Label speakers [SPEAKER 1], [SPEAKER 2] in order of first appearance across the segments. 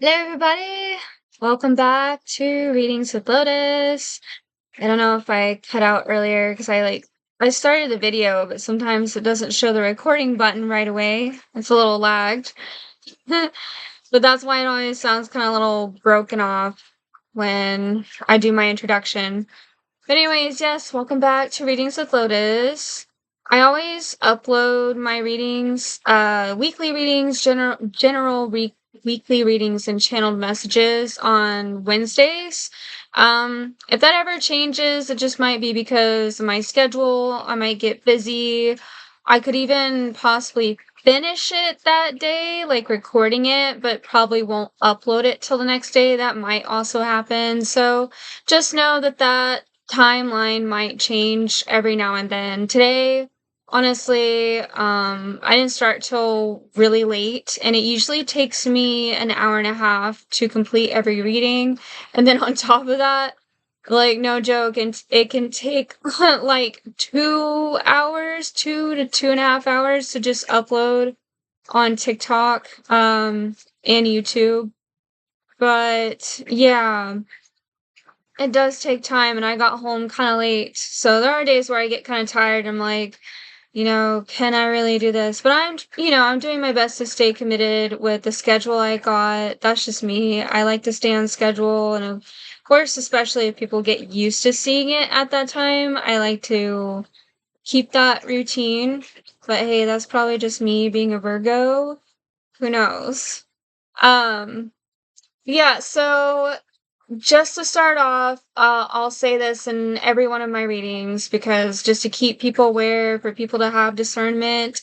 [SPEAKER 1] Hello, everybody. Welcome back to Readings with Lotus. I don't know if I cut out earlier because I started the video, but sometimes it doesn't show the recording button right away. It's a little lagged. But that's why it always sounds kind of a little broken off when I do my introduction. But anyways, yes, welcome back to Readings with Lotus. I always upload my readings, weekly readings, weekly readings, and channeled messages on Wednesdays. If that ever changes, it just might be because of my schedule. I might get busy. I could even possibly finish it that day, like recording it, but probably won't upload it till the next day. That might also happen. So just know that timeline might change every now and then. Today, honestly, I didn't start till really late, and it usually takes me an hour and a half to complete every reading. And then on top of that, like no joke, and it can take like 2 hours, 2 to 2.5 hours to just upload on TikTok, and YouTube. But yeah, it does take time, and I got home kind of late. So there are days where I get kind of tired. I'm like, can I really do this? But I'm doing my best to stay committed with the schedule I got. That's just me. I like to stay on schedule. And of course, especially if people get used to seeing it at that time, I like to keep that routine. But hey, that's probably just me being a Virgo. Who knows? Um, yeah, so just to start off, I'll say this in every one of my readings because just to keep people aware, for people to have discernment,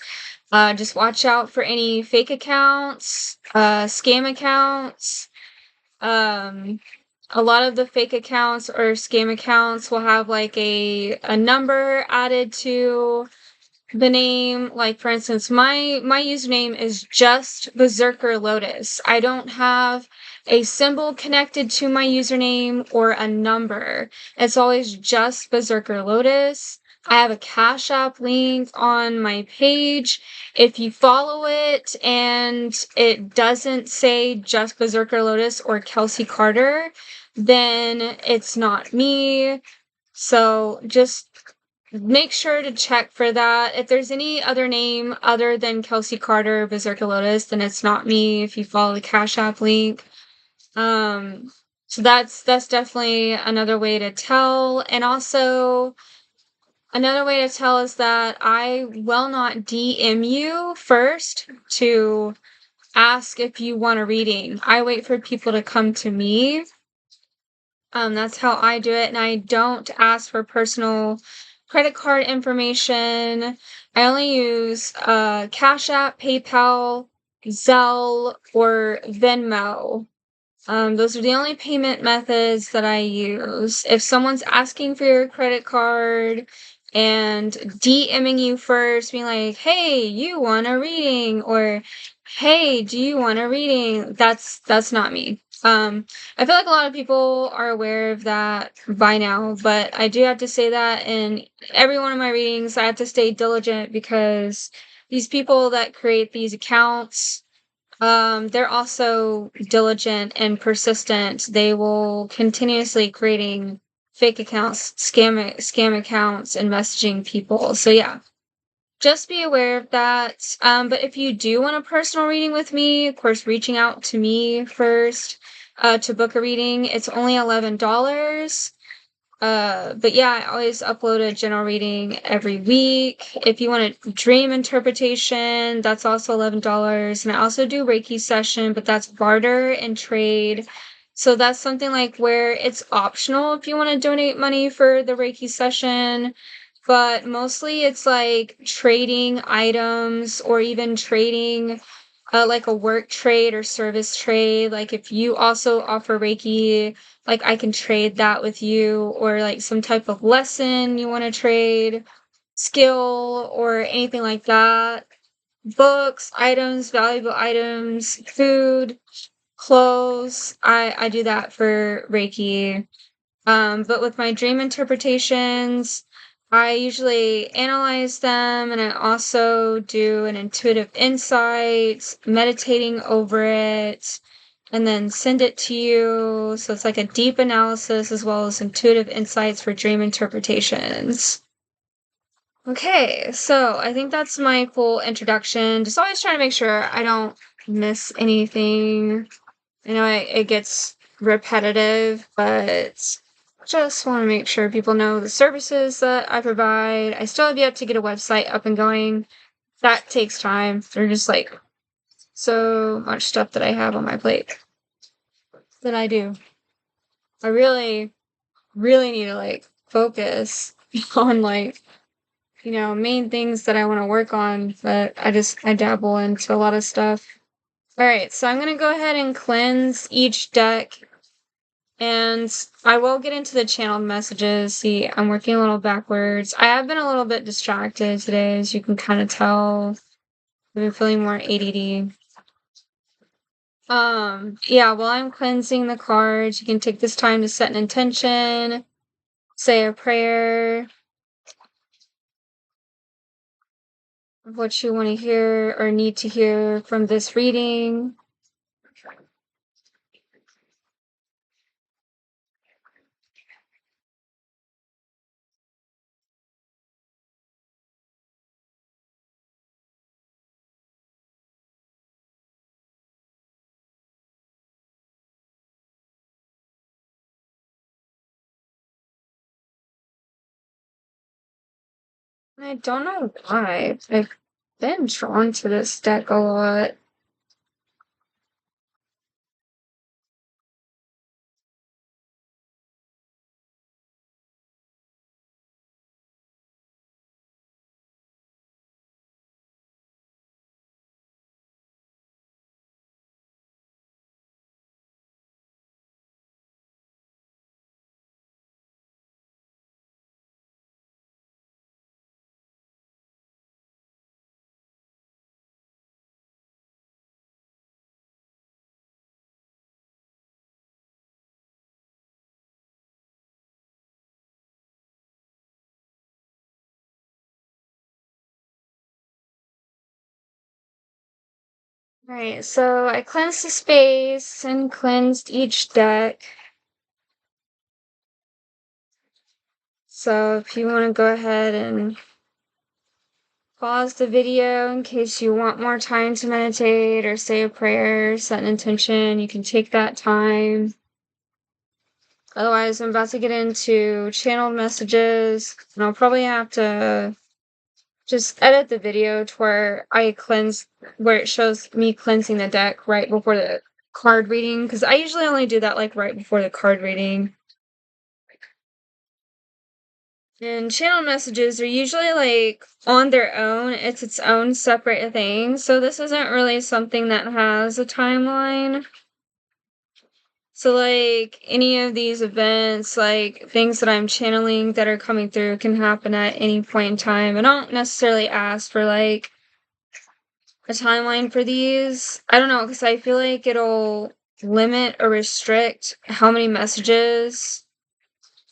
[SPEAKER 1] just watch out for any fake accounts, scam accounts. Um, a lot of the fake accounts or scam accounts will have like a number added to the name. Like for instance, my username is just Berserker Lotus. I don't have a symbol connected to my username or a number. It's always just Berserker Lotus. I have a Cash App link on my page. If you follow it and it doesn't say just Berserker Lotus or Kelsey Carter, then it's not me. So just make sure to check for that. If there's any other name other than Kelsey Carter Berserker Lotus, then it's not me if you follow the Cash App link. So that's definitely another way to tell. And also another way to tell is that I will not DM you first to ask if you want a reading. I wait for people to come to me. That's how I do it, and I don't ask for personal credit card information. I only use Cash App, PayPal, Zelle, or Venmo. Those are the only payment methods that I use. If someone's asking for your credit card and DMing you first, being like, "Hey, you want a reading?" or "Hey, do you want a reading?" That's not me. I feel like a lot of people are aware of that by now, but I do have to say that in every one of my readings, I have to stay diligent because these people that create these accounts, they're also diligent and persistent. They will continuously creating fake accounts, scam accounts, and messaging people. So yeah, just be aware of that. But if you do want a personal reading with me, of course, reaching out to me first to book a reading, it's only $11. But yeah, I always upload a general reading every week. If you want a dream interpretation, that's also $11. And I also do Reiki session, but that's barter and trade. So that's something like where it's optional if you want to donate money for the Reiki session. But mostly it's like trading items or even trading like a work trade or service trade. Like if you also offer Reiki, like I can trade that with you, or like some type of lesson you want to trade, skill, or anything like that. Books, items, valuable items, food, clothes. I do that for Reiki. But with my dream interpretations, I usually analyze them, and I also do an intuitive insight, meditating over it, and then send it to you. So it's like a deep analysis as well as intuitive insights for dream interpretations. Okay, so I think that's my full introduction. Just always trying to make sure I don't miss anything. I know it gets repetitive, but just want to make sure people know the services that I provide. I still have yet to get a website up and going. That takes time. There's just like so much stuff that I have on my plate that I do. I really, really need to like focus on like, main things that I want to work on, but I dabble into a lot of stuff. All right, so I'm going to go ahead and cleanse each deck, and I will get into the channeled messages. See, I'm working a little backwards. I have been a little bit distracted today, as you can kind of tell. I've been feeling more ADD. Yeah, while I'm cleansing the cards, you can take this time to set an intention, say a prayer of what you want to hear or need to hear from this reading. I don't know why. I've been drawn to this deck a lot. Alright, so I cleansed the space and cleansed each deck. So if you want to go ahead and pause the video in case you want more time to meditate or say a prayer, set an intention, you can take that time. Otherwise, I'm about to get into channeled messages, and I'll probably have to just edit the video to where where it shows me cleansing the deck right before the card reading, because I usually only do that like right before the card reading. And channel messages are usually like on their own, it's its own separate thing. So this isn't really something that has a timeline. So like any of these events, like things that I'm channeling that are coming through can happen at any point in time. I don't necessarily ask for like a timeline for these. I don't know, because I feel like it'll limit or restrict how many messages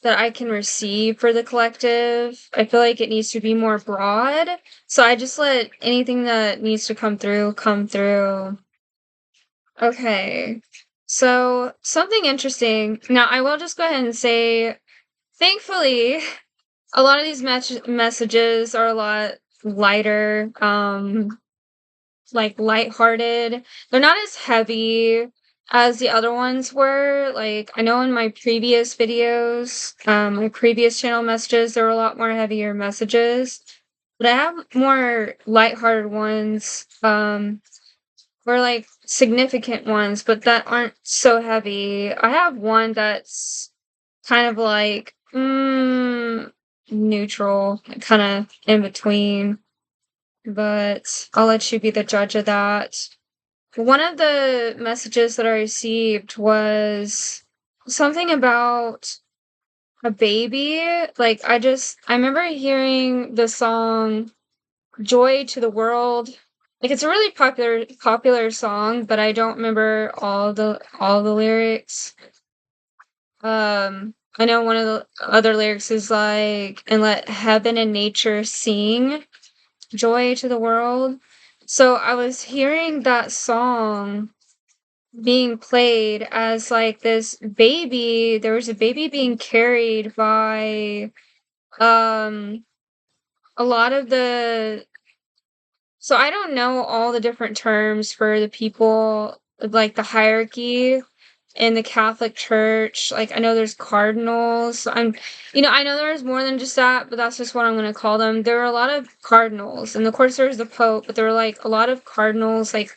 [SPEAKER 1] that I can receive for the collective. I feel like it needs to be more broad. So I just let anything that needs to come through come through. Okay. So something interesting. Now I will just go ahead and say, thankfully, a lot of these messages are a lot lighter, like lighthearted. They're not as heavy as the other ones were. Like I know in my previous videos, my previous channel messages, there were a lot more heavier messages. But I have more lighthearted ones, or like significant ones, but that aren't so heavy. I have one that's kind of like neutral, kind of in between, but I'll let you be the judge of that. One of the messages that I received was something about a baby. Like I remember hearing the song Joy to the World. Like it's a really popular song, but I don't remember all the lyrics. I know one of the other lyrics is like, and let heaven and nature sing joy to the world. So I was hearing that song being played as like this baby. There was a baby being carried by um a lot of the so I don't know all the different terms for the people, like the hierarchy in the Catholic Church. Like I know there's cardinals. I know there's more than just that, but that's just what I'm gonna call them. There are a lot of cardinals, and of course there's the Pope, but there were like a lot of cardinals like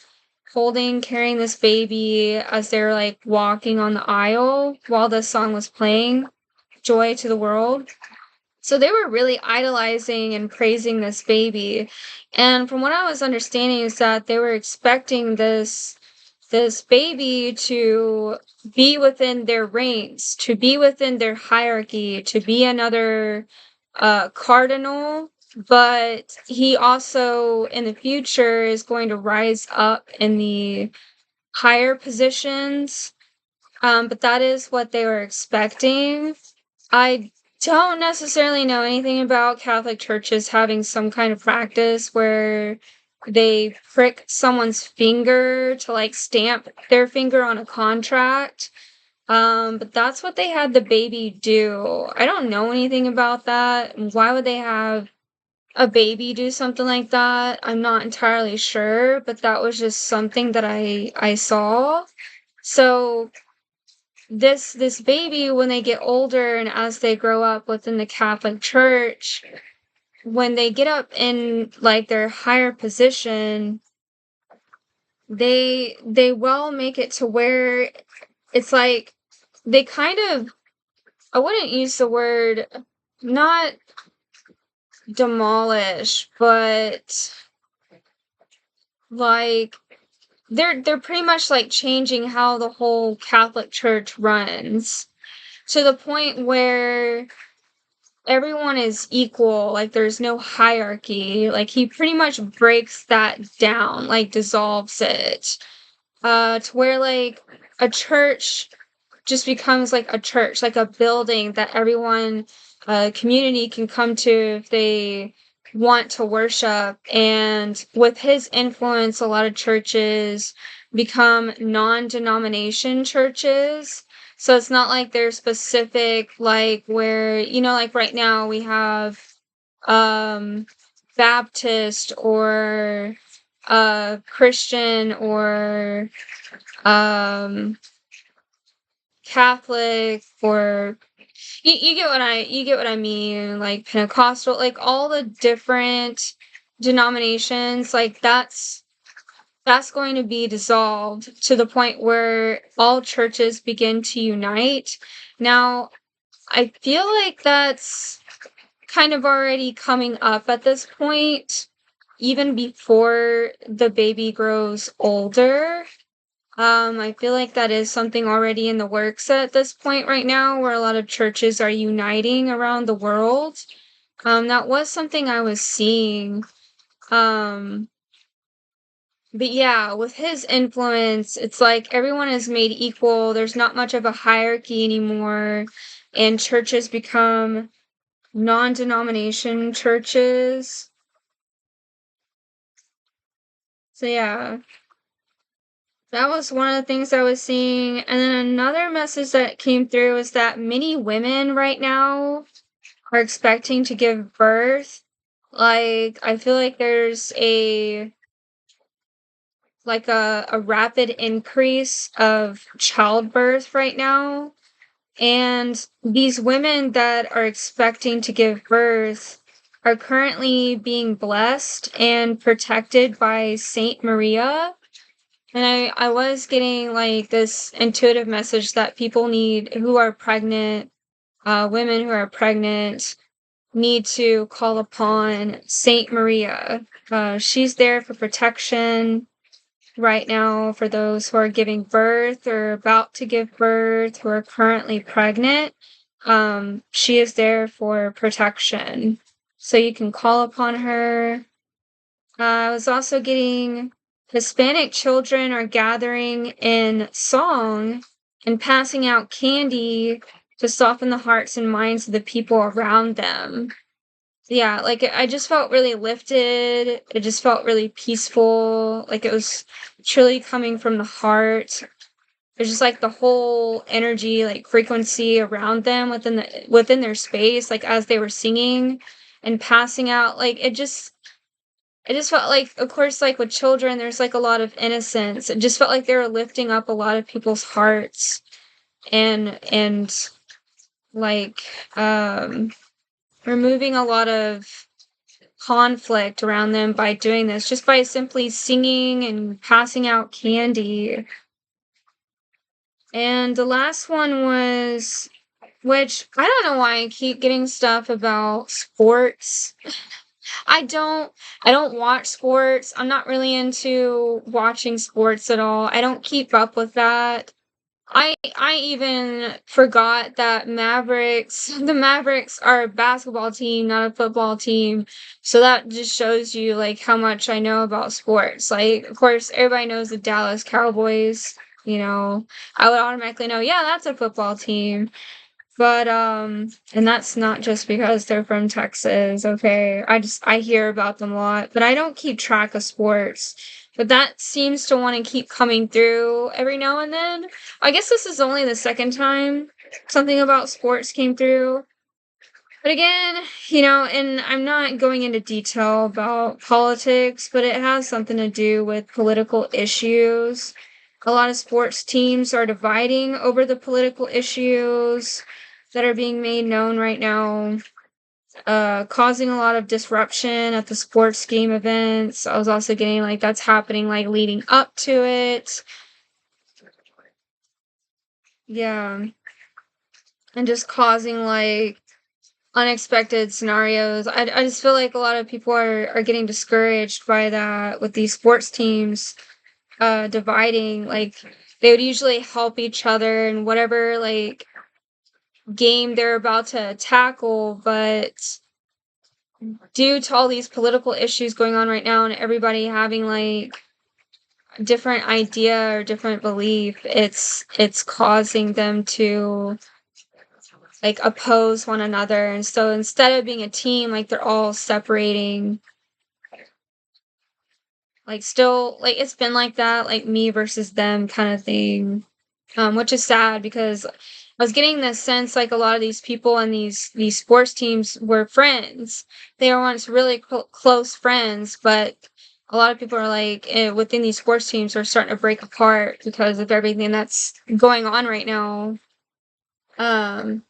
[SPEAKER 1] carrying this baby as they're like walking on the aisle while the song was playing, Joy to the World. So they were really idolizing and praising this baby. And from what I was understanding is that they were expecting this baby to be within their ranks, to be within their hierarchy, to be another cardinal, but he also in the future is going to rise up in the higher positions. But that is what they were expecting. I don't necessarily know anything about Catholic churches having some kind of practice where they prick someone's finger to like stamp their finger on a contract. But that's what they had the baby do. I don't know anything about that. Why would they have a baby do something like that? I'm not entirely sure, but that was just something that I saw. So this baby, when they get older and as they grow up within the Catholic Church, when they get up in like their higher position, they will make it to where it's like they kind of, I wouldn't use the word, not demolish, but like they're pretty much like changing how the whole Catholic Church runs to the point where everyone is equal, like there's no hierarchy. Like he pretty much breaks that down, like dissolves it. To where like a church just becomes like a church, like a building that everyone community can come to if they want to worship. And with his influence, a lot of churches become non-denomination churches. So it's not like they're specific, like where, like right now we have um Baptist or Christian or um Catholic or you get what I mean, like Pentecostal, like all the different denominations, like that's going to be dissolved to the point where all churches begin to unite. Now, I feel like that's kind of already coming up at this point, even before the baby grows older. I feel like that is something already in the works at this point right now, where a lot of churches are uniting around the world. That was something I was seeing. Um, but yeah, with his influence, it's like everyone is made equal. There's not much of a hierarchy anymore, and churches become non-denomination churches. So yeah, that was one of the things I was seeing. And then another message that came through is that many women right now are expecting to give birth. Like, I feel like there's a rapid increase of childbirth right now. And these women that are expecting to give birth are currently being blessed and protected by Saint Maria. And I was getting like this intuitive message that people need who are pregnant, women who are pregnant, need to call upon Saint Maria. She's there for protection right now for those who are giving birth or about to give birth, who are currently pregnant. She is there for protection. So you can call upon her. I was also getting Hispanic children are gathering in song and passing out candy to soften the hearts and minds of the people around them. Yeah, like I just felt really lifted. It just felt really peaceful. Like it was truly coming from the heart. There's just like the whole energy, like frequency around them within their space, like as they were singing and passing out, like it just felt like, of course, like with children, there's like a lot of innocence. It just felt like they were lifting up a lot of people's hearts and like removing a lot of conflict around them by doing this, just by simply singing and passing out candy. And the last one was, which I don't know why I keep getting stuff about sports. I don't I don't watch sports. I'm not really into watching sports at all. I don't keep up with that. I even forgot that the Mavericks are a basketball team, not a football team. So that just shows you like how much I know about sports. Like of course everybody knows the Dallas Cowboys, you know. I would automatically know, yeah, that's a football team. But and that's not just because they're from Texas, okay? I hear about them a lot, but I don't keep track of sports. But that seems to want to keep coming through every now and then. I guess this is only the second time something about sports came through. But again, and I'm not going into detail about politics, but it has something to do with political issues. A lot of sports teams are dividing over the political issues that are being made known right now, causing a lot of disruption at the sports game events. I was also getting like that's happening like leading up to it. Yeah. And just causing like unexpected scenarios. I just feel like a lot of people are getting discouraged by that with these sports teams dividing. Like they would usually help each other in whatever like game they're about to tackle, but due to all these political issues going on right now and everybody having like different idea or different belief, it's causing them to like oppose one another. And so instead of being a team, like they're all separating. Like still like it's been like that, like me versus them kind of thing. Which is sad because I was getting this sense like a lot of these people and these sports teams were friends. They were once really close friends, but a lot of people are like within these sports teams are starting to break apart because of everything that's going on right now. Um,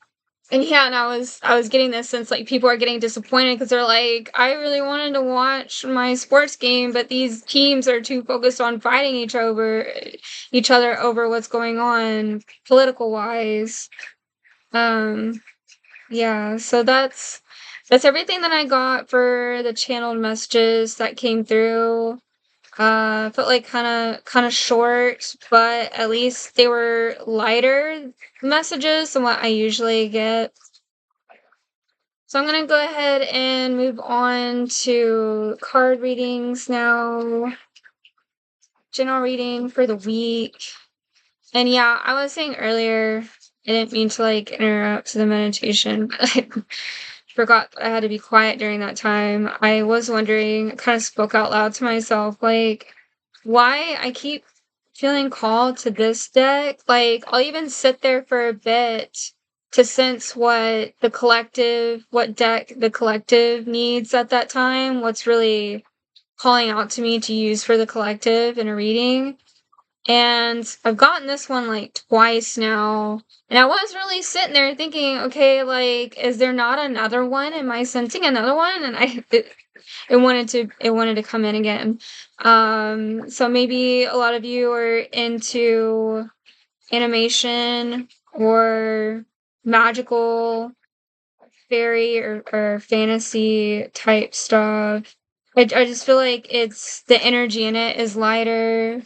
[SPEAKER 1] and yeah, and I was getting this sense like people are getting disappointed because they're like, I really wanted to watch my sports game, but these teams are too focused on fighting each other over what's going on political wise. Um, yeah, so that's everything that I got for the channeled messages that came through. Felt like kind of short, but at least they were lighter messages than what I usually get. So I'm gonna go ahead and move on to card readings now. General reading for the week. And yeah, I was saying earlier, I didn't mean to like interrupt the meditation, but I forgot I had to be quiet during that time. I was wondering, kind of spoke out loud to myself, like, why I keep feeling called to this deck. Like, I'll even sit there for a bit to sense what deck the collective needs at that time, what's really calling out to me to use for the collective in a reading. And I've gotten this one like twice now. And I was really sitting there thinking, okay, like, is there not another one? Am I sensing another one? And it wanted to come in again. So maybe a lot of you are into animation or magical fairy or fantasy type stuff. I just feel like it's the energy in it is lighter,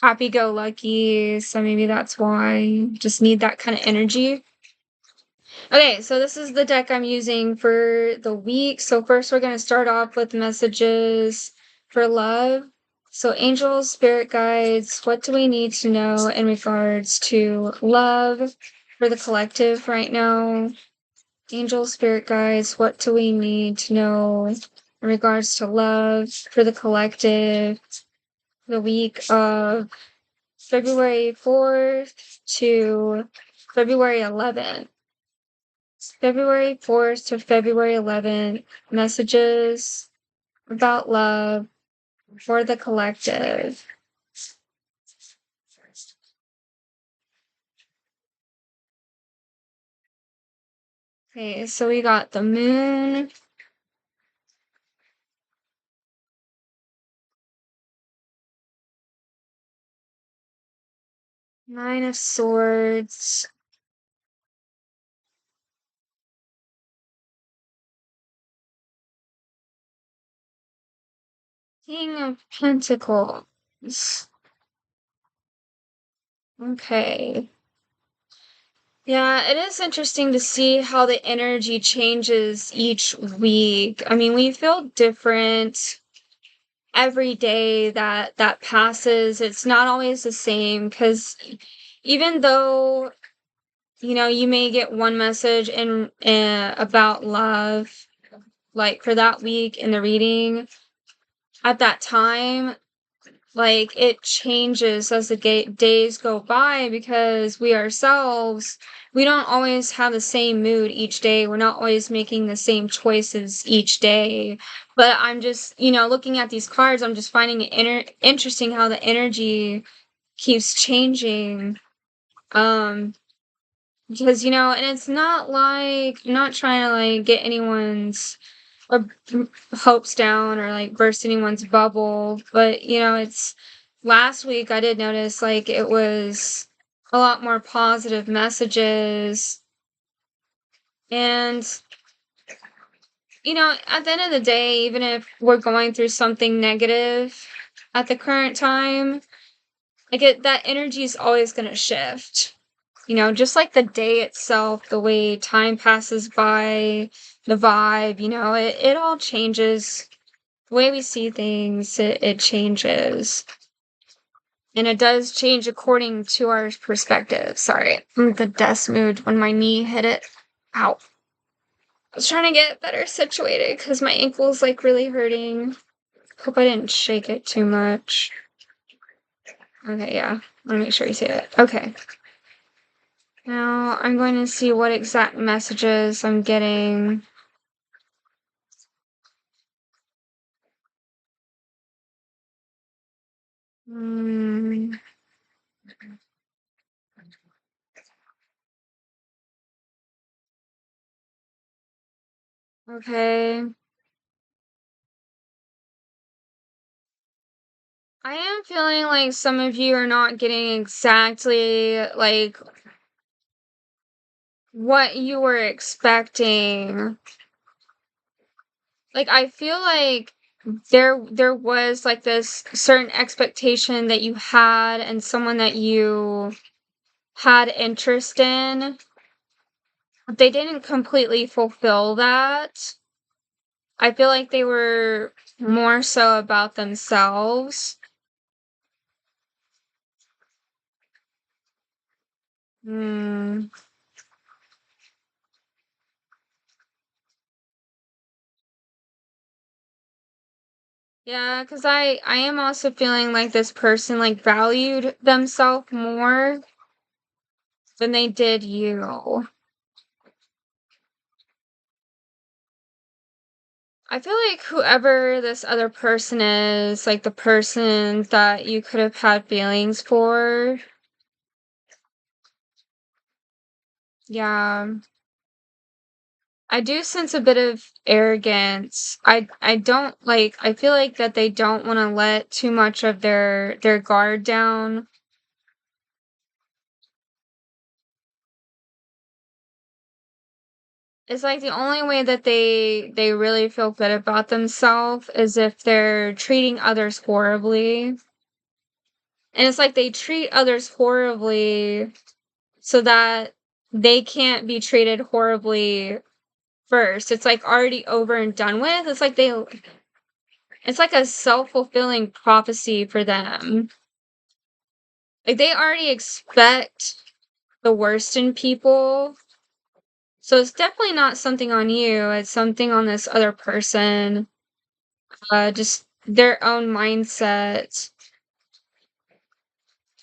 [SPEAKER 1] happy go lucky. So maybe that's why just need that kind of energy. Okay, so this is the deck I'm using for the week. So first we're going to start off with messages for love. So angels, spirit guides, what do we need to know in regards to love for the collective right now? Angels, spirit guides, what do we need to know in regards to love for the collective, the week of February 4th to February 11th. February 4th to February 11th. Messages about love for the collective. Okay, so we got the moon. Nine of Swords. King of Pentacles. Okay. Yeah, it is interesting to see how the energy changes each week. I mean, we feel different every day that passes. It's not always the same because even though, you may get one message about love, like for that week in the reading, at that time, like it changes as the days go by because we ourselves, we don't always have the same mood each day. We're not always making the same choices each day. But I'm just, looking at these cards, I'm just finding it interesting how the energy keeps changing. Because, and it's not like, I'm not trying to like get anyone's or hopes down or like burst anyone's bubble, but it's last week I did notice like it was a lot more positive messages. And at the end of the day, even if we're going through something negative at the current time, like that energy is always going to shift. Just like the day itself, the way time passes by, the vibe, it all changes. The way we see things, it changes. And it does change according to our perspective. Sorry, I'm in the desk mood when my knee hit it. Ow. I was trying to get better situated because my ankle's like really hurting. Hope I didn't shake it too much. Okay, yeah. I want to make sure you see it. Okay. Now I'm going to see what exact messages I'm getting. Hmm. Okay. I am feeling like some of you are not getting exactly like what you were expecting. Like I feel like there was like this certain expectation that you had and someone that you had interest in. They didn't completely fulfill that. I feel like they were more so about themselves. Hmm. Yeah, because I am also feeling like this person like valued themselves more than they did you. I feel like whoever this other person is, like the person that you could have had feelings for, yeah, I do sense a bit of arrogance. I don't like I feel like that they don't want to let too much of their guard down. It's like the only way that they really feel good about themselves is if they're treating others horribly. And it's like they treat others horribly so that they can't be treated horribly first. It's like already over and done with. It's like a self-fulfilling prophecy for them. Like they already expect the worst in people. So it's definitely not something on you. It's something on this other person. Just their own mindset.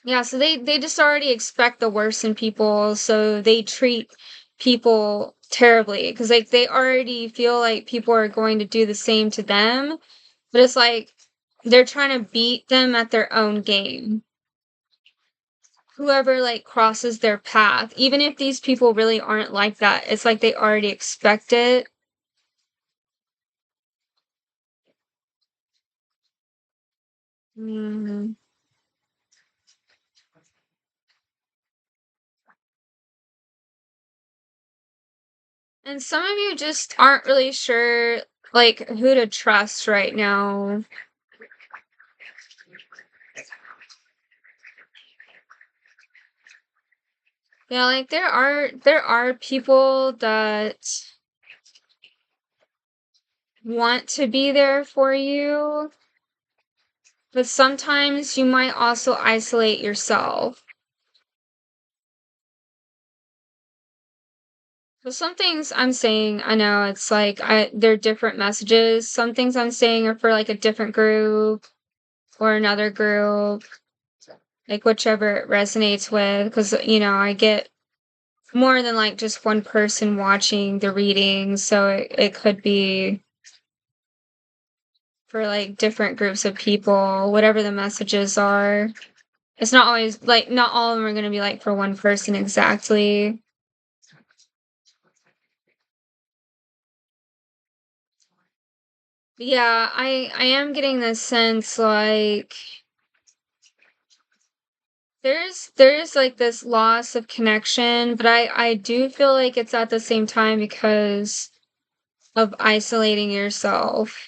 [SPEAKER 1] Yeah, so they just already expect the worst in people, so they treat people terribly because like they already feel like people are going to do the same to them, but it's like they're trying to beat them at their own game. Whoever like crosses their path, even if these people really aren't like that, it's like they already expect it. Mhm. And some of you just aren't really sure like who to trust right now. Yeah, like there are people that want to be there for you, but sometimes you might also isolate yourself. So some things I'm saying, I know it's like they're different messages. Some things I'm saying are for like a different group or another group, like whichever it resonates with, because I get more than like just one person watching the reading, so it could be for like different groups of people, whatever the messages are. It's not always like not all of them are going to be like for one person exactly. Yeah, I am getting this sense like there's like this loss of connection, but I do feel like it's at the same time because of isolating yourself.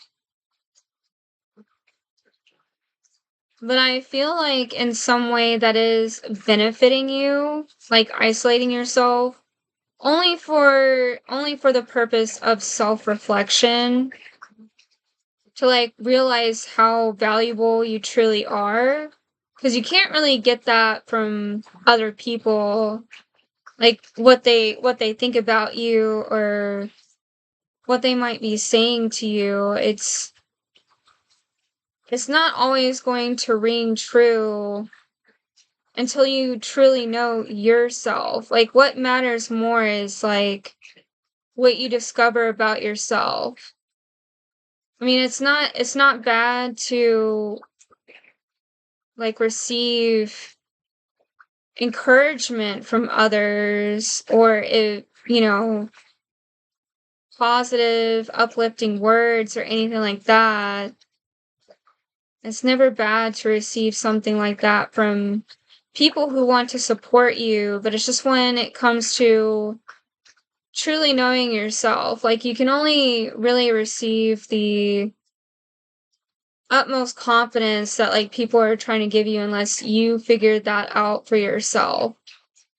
[SPEAKER 1] But I feel like in some way that is benefiting you, like isolating yourself only for the purpose of self-reflection, to like realize how valuable you truly are, because you can't really get that from other people, like what they think about you or what they might be saying to you. It's not always going to ring true until you truly know yourself. Like what matters more is like what you discover about yourself. I mean, it's not bad to like receive encouragement from others, or if, positive, uplifting words or anything like that. It's never bad to receive something like that from people who want to support you, but it's just when it comes to truly knowing yourself, like you can only really receive the utmost confidence that like people are trying to give you unless you figure that out for yourself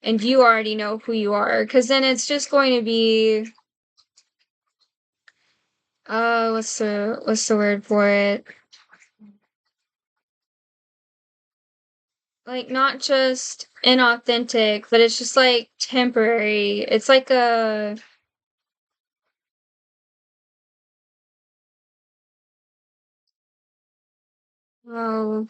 [SPEAKER 1] and you already know who you are, because then it's just going to be what's the word for it, like not just inauthentic, but it's just like temporary. It's like a oh,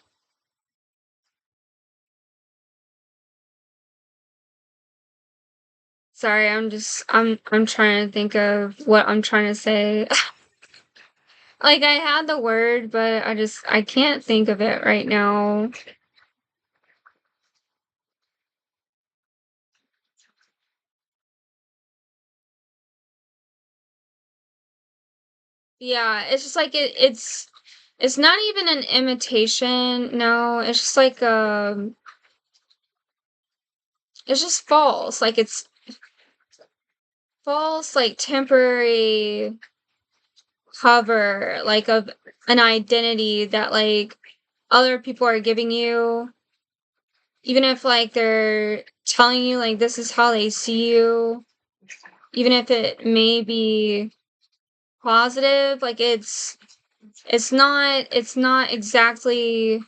[SPEAKER 1] sorry, I'm trying to think of what I'm trying to say. Like I had the word, but I can't think of it right now. Yeah, it's just like it's not even an imitation. No, it's just like it's just false. Like it's false, like temporary cover, like of an identity that like other people are giving you, even if like they're telling you like this is how they see you, even if it may be positive, like it's not exactly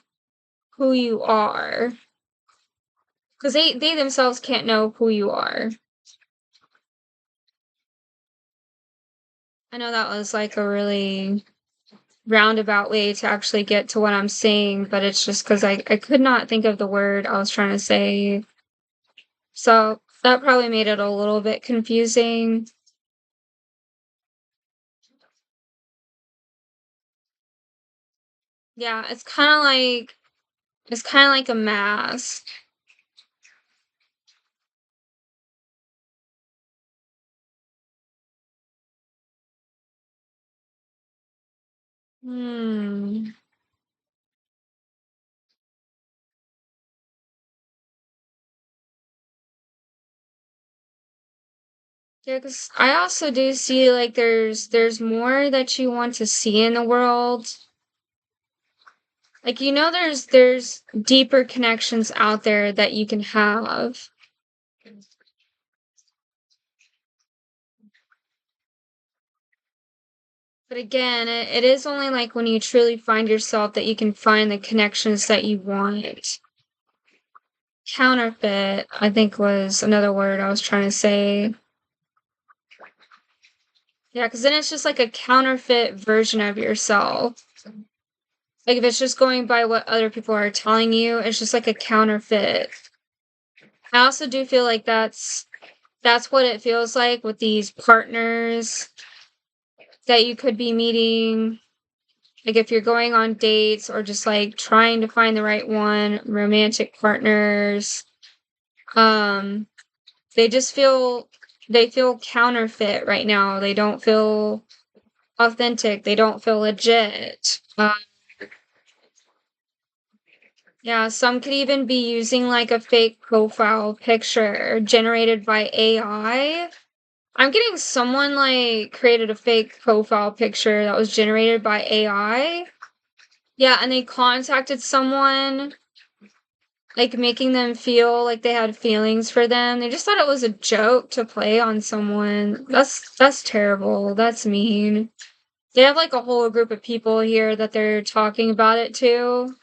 [SPEAKER 1] who you are, because they themselves can't know who you are. I know that was like a really roundabout way to actually get to what I'm saying, but it's just because I could not think of the word I was trying to say. So that probably made it a little bit confusing. Yeah, it's kind of like a mask. Hmm. Yeah, because I also do see like there's more that you want to see in the world. Like there's deeper connections out there that you can have. But again, it is only like when you truly find yourself that you can find the connections that you want. Counterfeit, I think was another word I was trying to say. Yeah, because then it's just like a counterfeit version of yourself. Like if it's just going by what other people are telling you, it's just like a counterfeit. I also do feel like that's what it feels like with these partners that you could be meeting. Like if you're going on dates or just like trying to find the right one, romantic partners, um, they just feel counterfeit right now. They don't feel authentic. They don't feel legit. Yeah, some could even be using like a fake profile picture generated by AI. I'm getting someone like created a fake profile picture that was generated by AI. Yeah, and they contacted someone, like making them feel like they had feelings for them. They just thought it was a joke to play on someone. That's terrible. That's mean. They have like a whole group of people here that they're talking about it to,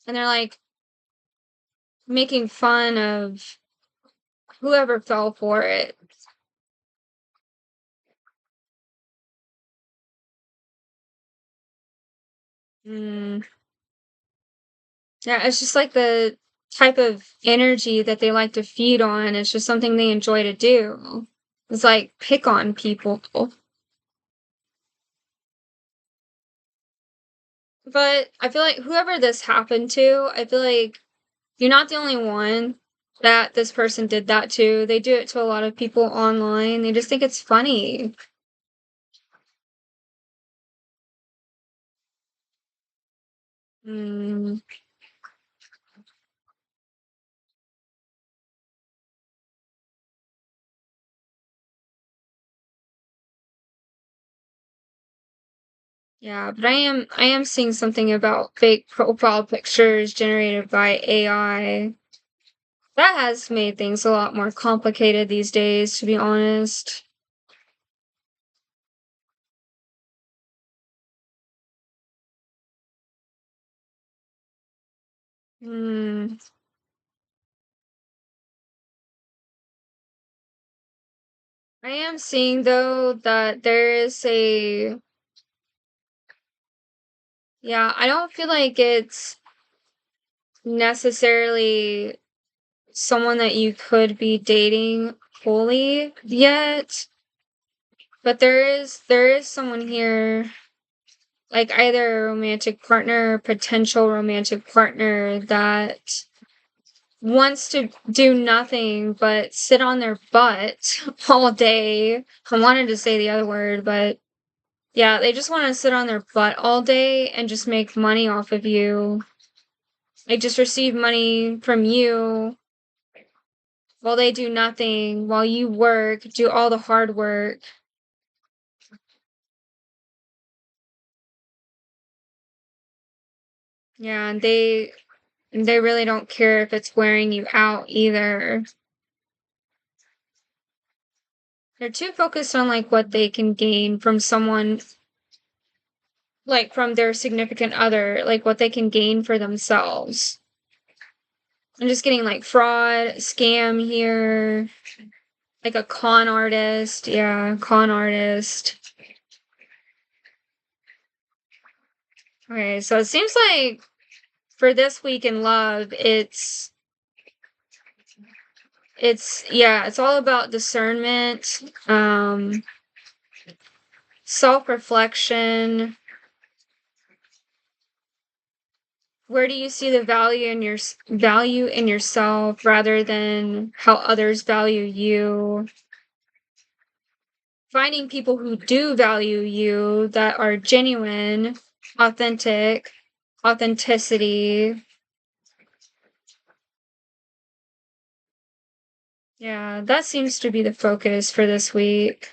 [SPEAKER 1] and they're like making fun of whoever fell for it. Mm. Yeah, it's just like the type of energy that they like to feed on. It's just something they enjoy to do. It's like pick on people. But I feel like whoever this happened to, I feel like you're not the only one that this person did that to. They do it to a lot of people online. They just think it's funny. Mm, yeah, but I am seeing something about fake profile pictures generated by AI. That has made things a lot more complicated these days, to be honest. Hmm. I am seeing though that there is a yeah, I don't feel like it's necessarily someone that you could be dating fully yet, but there is someone here like either a romantic partner or potential romantic partner that wants to do nothing but sit on their butt all day. I wanted to say the other word, but yeah, they just want to sit on their butt all day and just make money off of you. Like just receive money from you while they do nothing, while you work, do all the hard work. Yeah, and they really don't care if it's wearing you out either. They're too focused on like what they can gain from someone, like from their significant other, like what they can gain for themselves. I'm just getting like fraud, scam here, like a con artist. Yeah, con artist. Okay, so it seems like for this week in love, it's yeah, it's all about discernment, self-reflection. Where do you see the value in yourself rather than how others value you? Finding people who do value you that are genuine, authentic, authenticity. Yeah, that seems to be the focus for this week.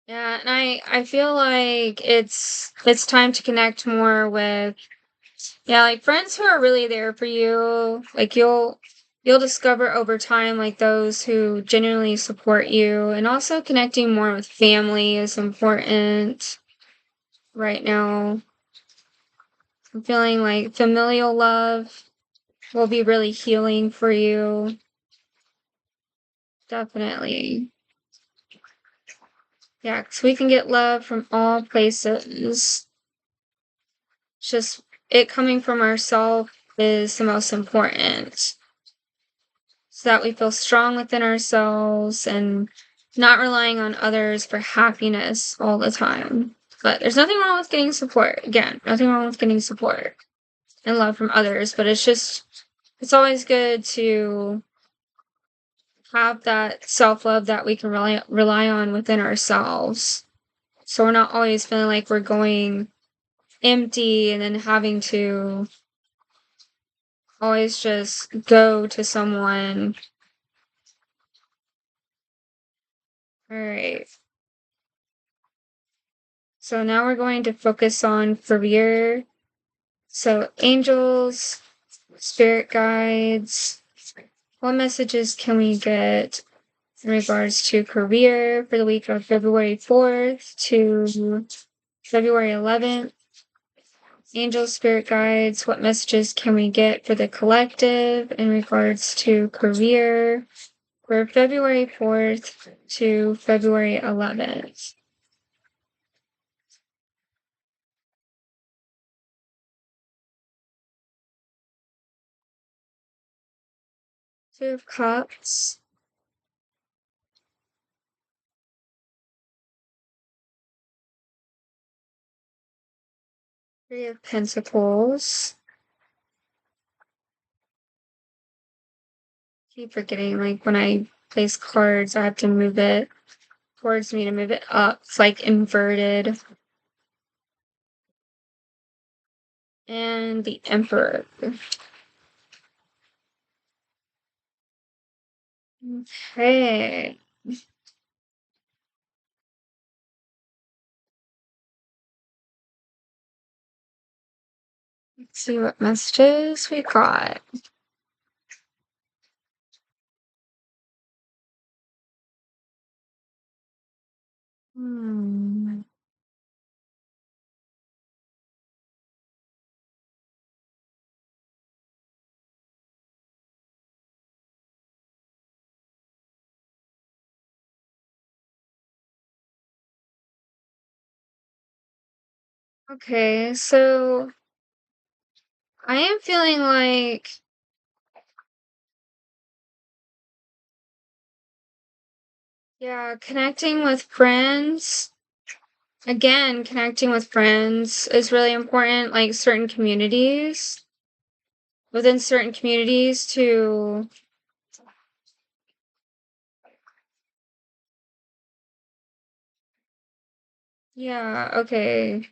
[SPEAKER 1] Yeah, and I feel like it's time to connect more with yeah, like friends who are really there for you. Like you'll discover over time like those who genuinely support you, and also connecting more with family is important right now. I'm feeling like familial love will be really healing for you. Definitely. Yeah, because we can get love from all places. Just it coming from ourselves is the most important. So that we feel strong within ourselves and not relying on others for happiness all the time. But there's nothing wrong with getting support. Again, nothing wrong with getting support and love from others. But it's always good to have that self love that we can rely on within ourselves. So we're not always feeling like we're going empty and then having to always just go to someone. All right. So now we're going to focus on career. So angels, spirit guides, what messages can we get in regards to career for the week of February 4th to February 11th? Angels, spirit guides, what messages can we get for the collective in regards to career for February 4th to February 11th? Two of Cups, Three of Pentacles. Keep forgetting, like, when I place cards, I have to move it towards me to move it up. It's like inverted. And the Emperor. Okay. Let's see what messages we got. Hmm. Okay, so I am feeling like, yeah, connecting with friends. Again, connecting with friends is really important, like certain communities. Within certain communities to, yeah, okay.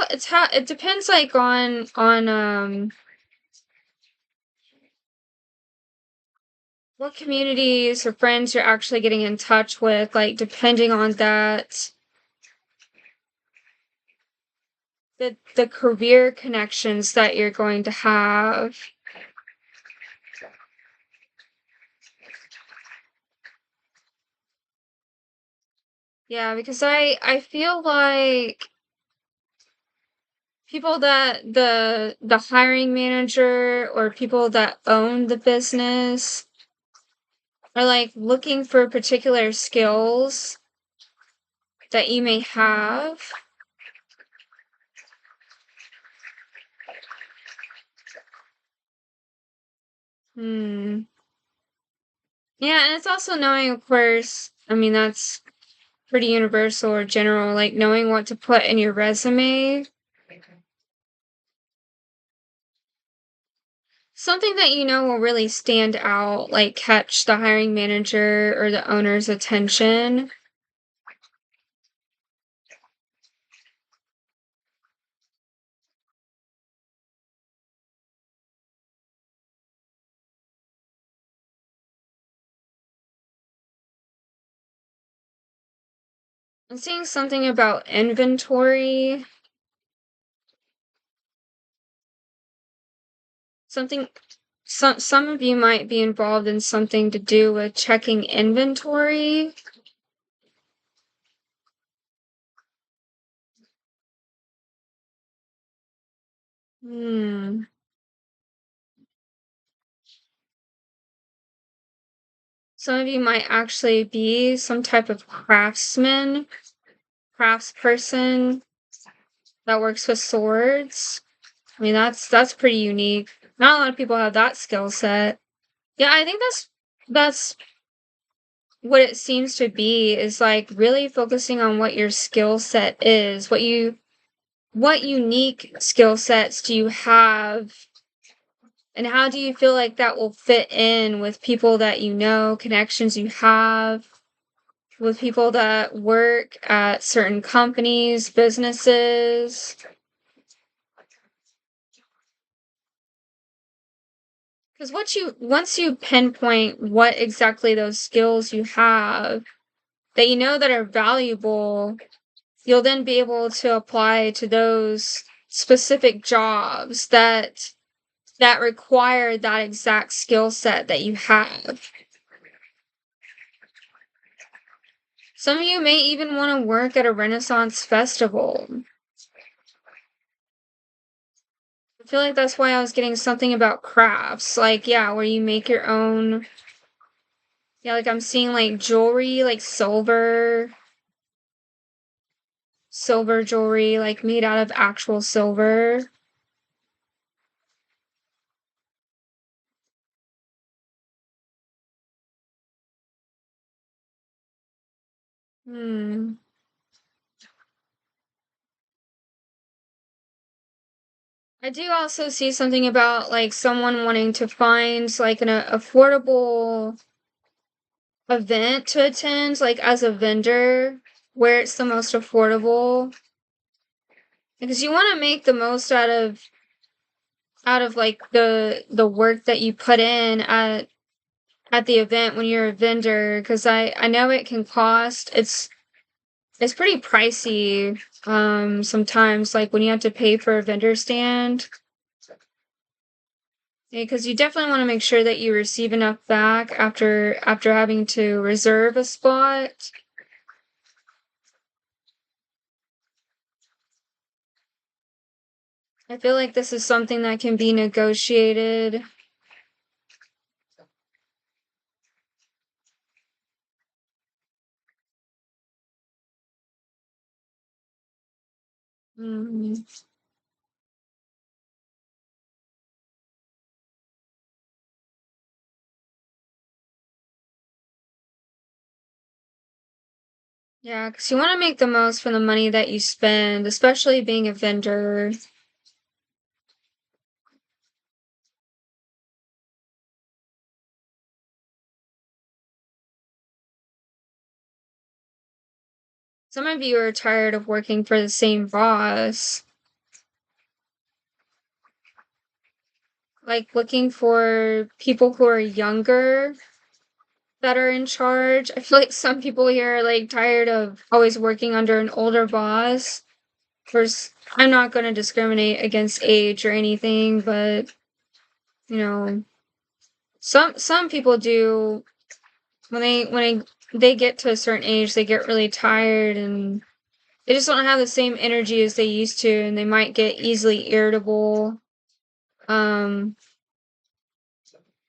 [SPEAKER 1] It's how it depends like on what communities or friends you're actually getting in touch with, like depending on that, the career connections that you're going to have. Yeah, because I feel like people that the hiring manager or people that own the business, or like looking for particular skills that you may have. Hmm. Yeah, and it's also knowing, of course, I mean, that's pretty universal or general, like knowing what to put in your resume. Something that you know will really stand out, like catch the hiring manager or the owner's attention. I'm seeing something about inventory, something some of you might be involved in something to do with checking inventory. Hmm. Some of you might actually be some type of craftsman, craftsperson that works with swords. I mean, that's pretty unique. Not a lot of people have that skill set. Yeah, I think that's what it seems to be is like really focusing on what your skill set is, what unique skill sets do you have, and how do you feel like that will fit in with people that you know, connections you have, with people that work at certain companies, businesses. Because once you pinpoint what exactly those skills you have that you know that are valuable, you'll then be able to apply to those specific jobs that require that exact skill set that you have. Some of you may even want to work at a Renaissance festival. I feel like that's why I was getting something about crafts. Like, yeah, where you make your own. Yeah, like I'm seeing like jewelry, like silver jewelry, like made out of actual silver. Hmm. I do also see something about like someone wanting to find like an affordable event to attend, like as a vendor, where it's the most affordable. Because you want to make the most out of like the work that you put in at the event when you're a vendor. Because I know it can cost. It's pretty pricey. Sometimes like when you have to pay for a vendor stand. Because you definitely want to make sure that you receive enough back after having to reserve a spot. I feel like this is something that can be negotiated. Mhm. Yeah, because you want to make the most from the money that you spend, especially being a vendor. Some of you are tired of working for the same boss, like looking for people who are younger that are in charge. I feel like some people here are like tired of always working under an older boss. First, I'm not going to discriminate against age or anything, but you know, some people do when they get to a certain age, they get really tired and they just don't have the same energy as they used to, and they might get easily irritable. Um,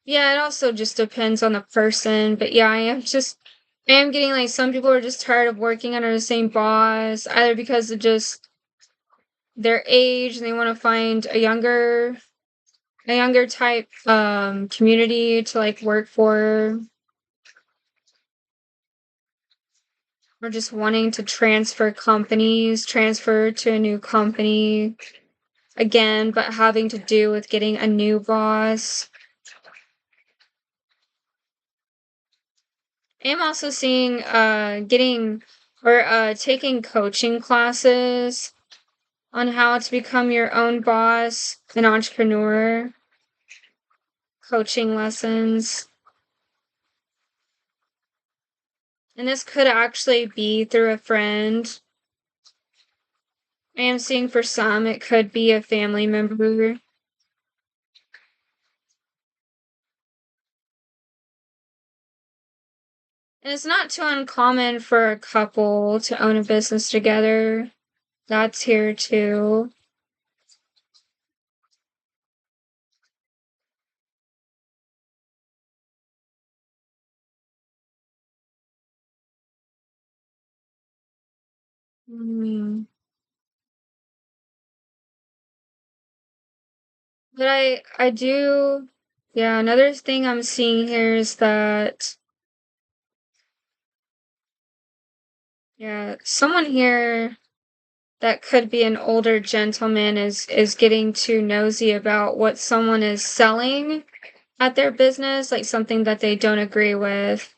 [SPEAKER 1] Yeah, it also just depends on the person, but yeah, I am getting like some people are just tired of working under the same boss, either because of just their age and they want to find a younger type community to like work for, or just wanting to transfer to a new company again, but having to do with getting a new boss. I am also seeing getting or taking coaching classes on how to become your own boss, an entrepreneur, coaching lessons. And this could actually be through a friend. I am seeing for some it could be a family member. And it's not too uncommon for a couple to own a business together. That's here too. Mm. But I do, yeah, another thing I'm seeing here is that, yeah, someone here that could be an older gentleman is getting too nosy about what someone is selling at their business, like something that they don't agree with.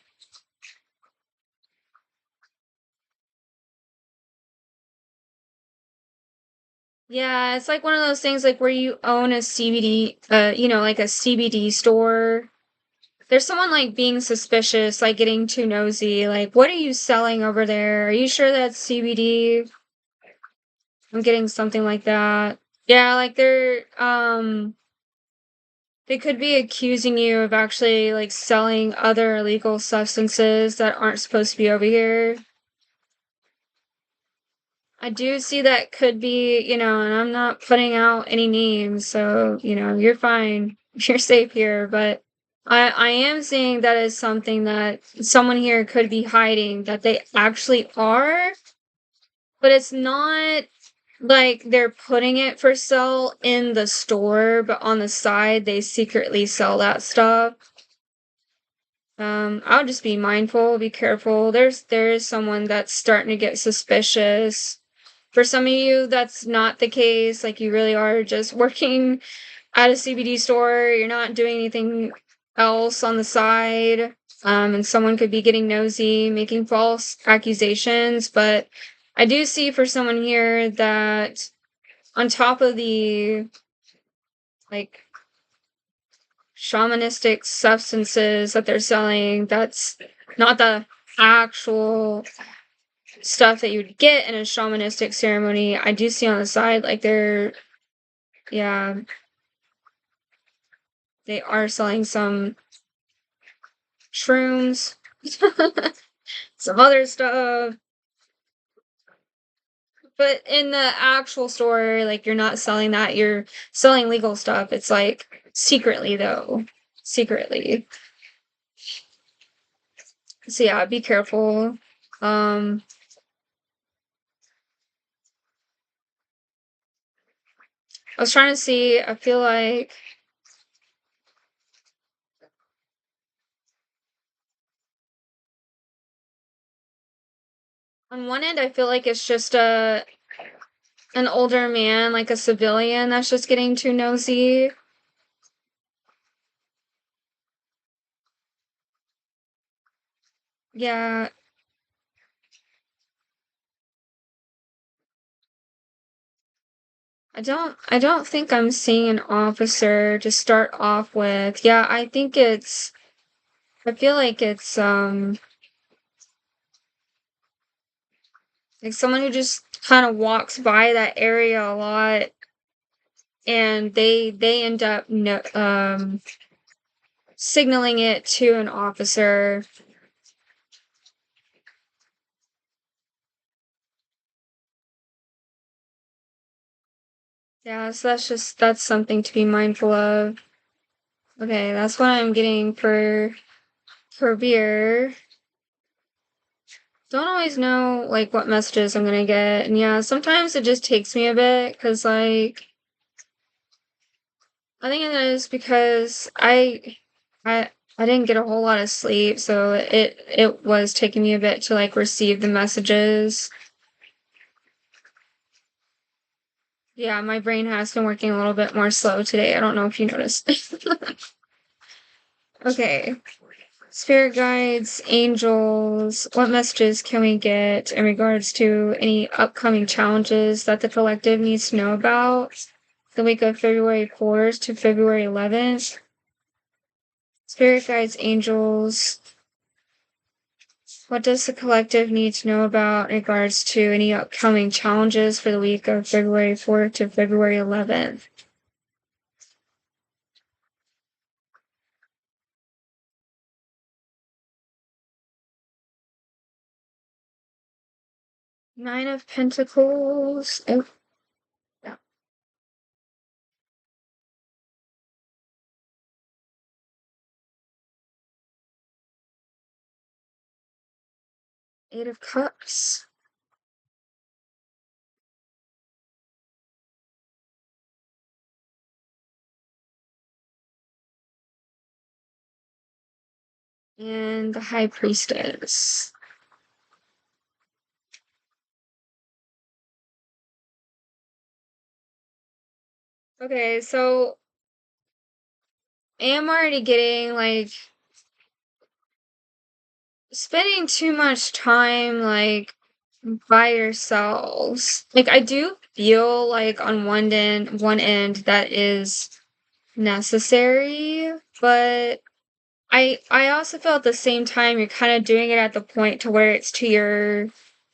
[SPEAKER 1] Yeah, it's like one of those things like where you own a CBD, like a CBD store. There's someone like being suspicious, like getting too nosy, like, what are you selling over there? Are you sure that's CBD? I'm getting something like that. Yeah, like they could be accusing you of actually like selling other illegal substances that aren't supposed to be over here. I do see that could be, and I'm not putting out any names, so, you're fine. You're safe here, but I am seeing that is something that someone here could be hiding that they actually are, but it's not like they're putting it for sale in the store, but on the side they secretly sell that stuff. I'll just be mindful, be careful. There is someone that's starting to get suspicious. For some of you, that's not the case. Like you really are just working at a CBD store. You're not doing anything else on the side. And someone could be getting nosy, making false accusations. But I do see for someone here that on top of the like shamanistic substances that they're selling, that's not the actual stuff that you'd get in a shamanistic ceremony. I do see on the side like yeah, they are selling some shrooms, some other stuff. But in the actual store, like you're not selling that, you're selling legal stuff. It's like secretly though. Secretly. So yeah, be careful. Um I was trying to see, I feel like on one end I feel like it's just an older man, like a civilian that's just getting too nosy. Yeah, I don't think I'm seeing an officer to start off with. Yeah, I feel like it's like someone who just kind of walks by that area a lot and they end up signaling it to an officer. Yeah, so that's something to be mindful of. Okay, that's what I'm getting for career. Don't always know like what messages I'm gonna get. And yeah, sometimes it just takes me a bit because like I think it is because I I didn't get a whole lot of sleep, so it was taking me a bit to like receive the messages. Yeah, my brain has been working a little bit more slow today. I don't know if you noticed. Okay. Spirit guides, angels, what messages can we get in regards to any upcoming challenges that the collective needs to know about the week of February 4th to February 11th? Spirit guides, angels, what does the collective need to know about in regards to any upcoming challenges for the week of February 4th to February 11th? Nine of Pentacles. Oh, yeah. Eight of Cups. And the High Priestess. Okay, so I am already getting like spending too much time like by yourselves. Like I do feel like on one end that is necessary, but I also feel at the same time you're kind of doing it at the point to where it's to your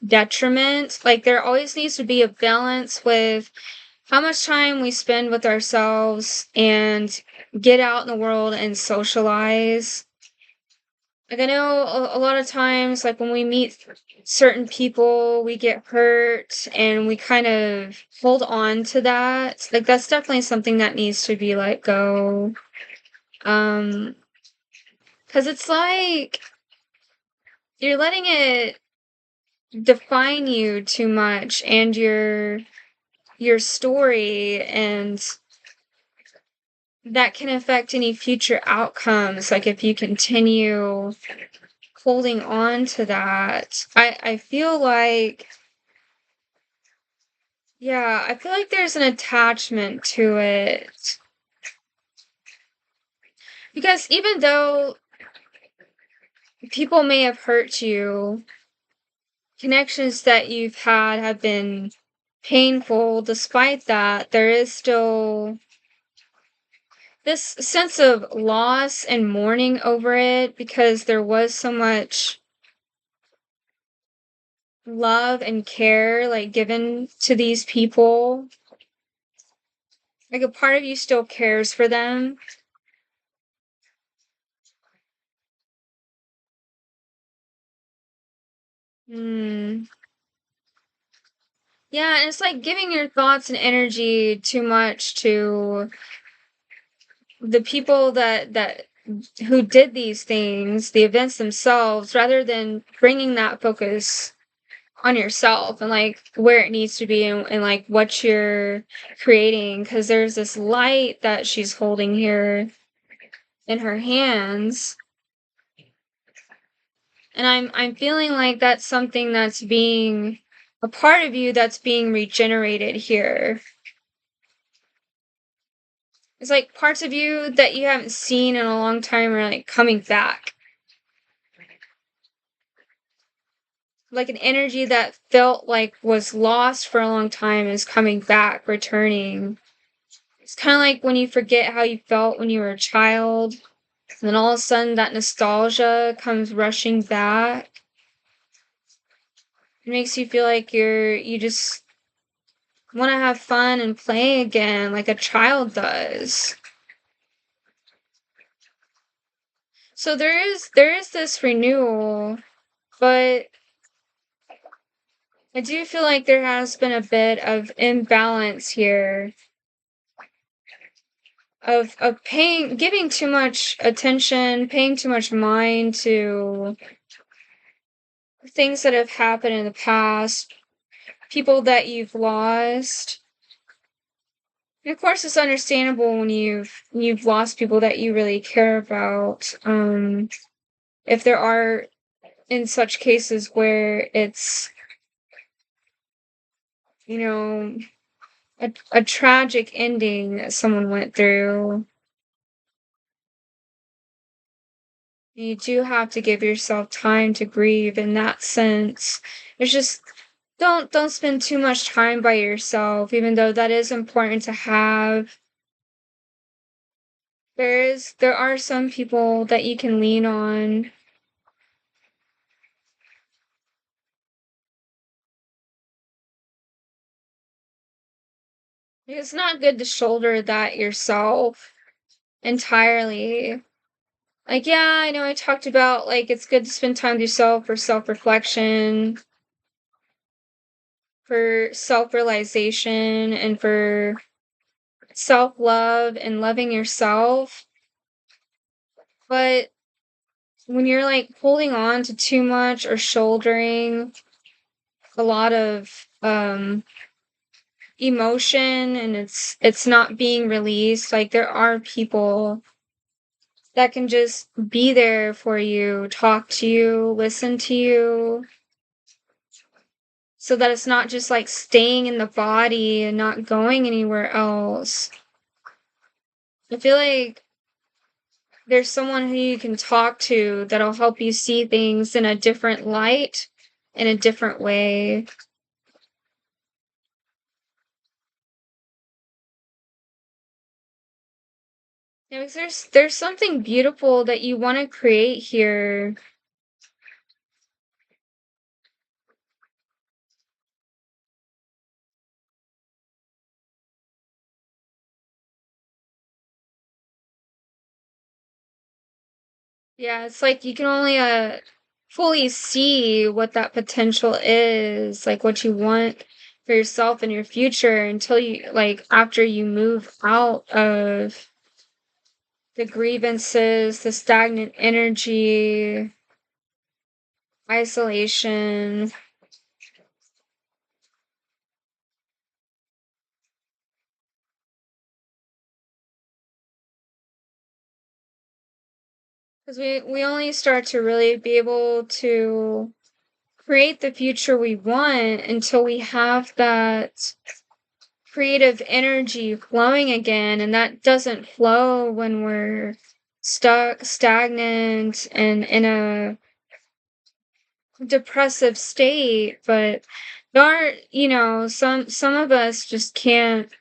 [SPEAKER 1] detriment. Like there always needs to be a balance with how much time we spend with ourselves and get out in the world and socialize. Like I know a lot of times, like when we meet certain people, we get hurt and we kind of hold on to that. Like that's definitely something that needs to be let go. Um, because it's like you're letting it define you too much and your story, and that can affect any future outcomes. Like if you continue holding on to that, I feel like yeah, I feel like there's an attachment to it. Because even though people may have hurt you, connections that you've had have been painful, despite that, there is still this sense of loss and mourning over it because there was so much love and care like given to these people. Like a part of you still cares for them. Hmm. Yeah, and it's like giving your thoughts and energy too much to the people that who did these things, the events themselves, rather than bringing that focus on yourself and like where it needs to be and like what you're creating. Because there's this light that she's holding here in her hands, and I'm feeling like that's something that's being a part of you that's being regenerated here. It's like parts of you that you haven't seen in a long time are like coming back. Like an energy that felt like was lost for a long time is coming back, returning. It's kind of like when you forget how you felt when you were a child, and then all of a sudden that nostalgia comes rushing back. It makes you feel like you just want to have fun and play again like a child does. So there is this renewal, but I do feel like there has been a bit of imbalance here of paying giving too much attention, paying too much mind to things that have happened in the past, people that you've lost. And of course, it's understandable when you've lost people that you really care about. If there are in such cases where it's, you know, a tragic ending that someone went through, you do have to give yourself time to grieve in that sense. It's just don't spend too much time by yourself, even though that is important to have. There are some people that you can lean on. It's not good to shoulder that yourself entirely. Like, yeah, I know I talked about like it's good to spend time with yourself for self-reflection, for self-realization, and for self-love and loving yourself. But when you're like holding on to too much or shouldering a lot of emotion and it's not being released, like there are people that can just be there for you, talk to you, listen to you, so that it's not just like staying in the body and not going anywhere else. I feel like there's someone who you can talk to that'll help you see things in a different light, in a different way. Yeah, because there's something beautiful that you want to create here. Yeah, it's like you can only fully see what that potential is, like what you want for yourself and your future until you like after you move out of the grievances, the stagnant energy, isolation. Because we only start to really be able to create the future we want until we have that creative energy flowing again, and that doesn't flow when we're stuck stagnant and in a depressive state. But there are, some of us just can't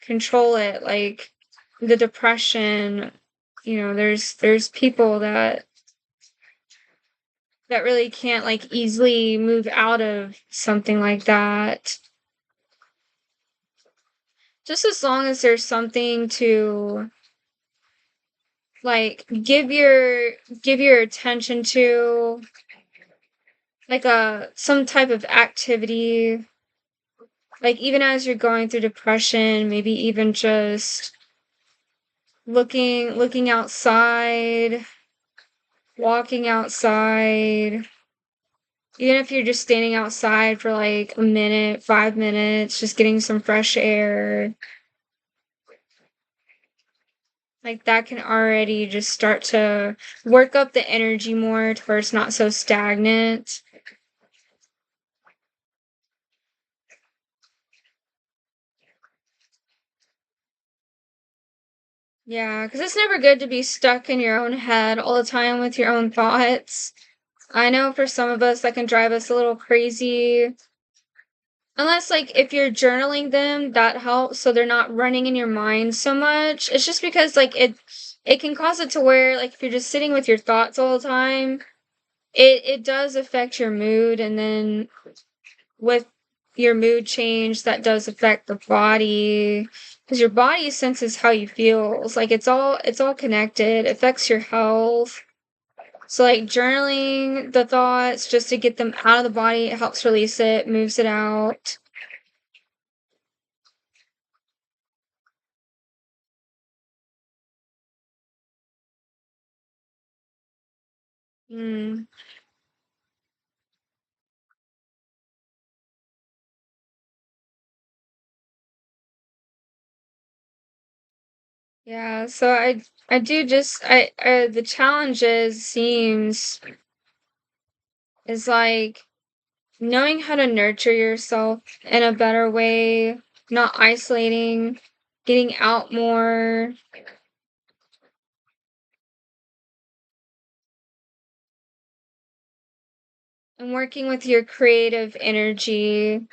[SPEAKER 1] control it, like the depression. There's people that really can't like easily move out of something like that. Just as long as there's something to like give your attention to, like a some type of activity, like even as you're going through depression, maybe even just looking outside, walking outside, even if you're just standing outside for like a minute, 5 minutes, just getting some fresh air, like that can already just start to work up the energy more to where it's not so stagnant. Yeah, because it's never good to be stuck in your own head all the time with your own thoughts. I know for some of us that can drive us a little crazy. Unless, like, if you're journaling them, that helps so they're not running in your mind so much. It's just because, like, it can cause it to where, like, if you're just sitting with your thoughts all the time, it does affect your mood, and then with your mood change, that does affect the body because your body senses how you feel. It's like it's all connected. It affects your health. So like journaling the thoughts just to get them out of the body, it helps release it, moves it out. Mm. Yeah, so I do just I the challenges seems is like knowing how to nurture yourself in a better way, not isolating, getting out more, and working with your creative energy.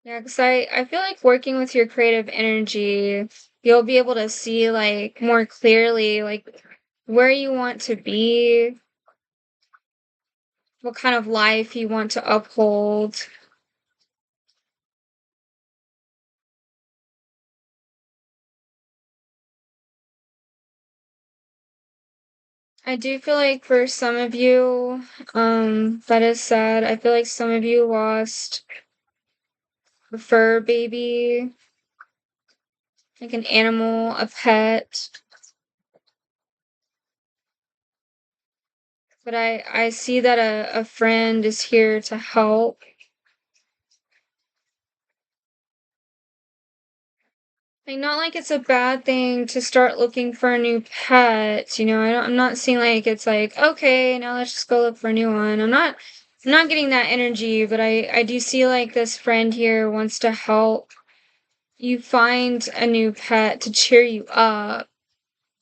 [SPEAKER 1] Yeah, because I feel like working with your creative energy, you'll be able to see like more clearly like where you want to be, what kind of life you want to uphold. I do feel like for some of you, that is sad. I feel like some of you lost a fur baby, like an animal, a pet. But I see that a friend is here to help. Like, not like it's a bad thing to start looking for a new pet, you know, I'm not seeing like it's like, "Okay, now let's just go look for a new one." I'm not getting that energy, but I do see like this friend here wants to help you find a new pet to cheer you up.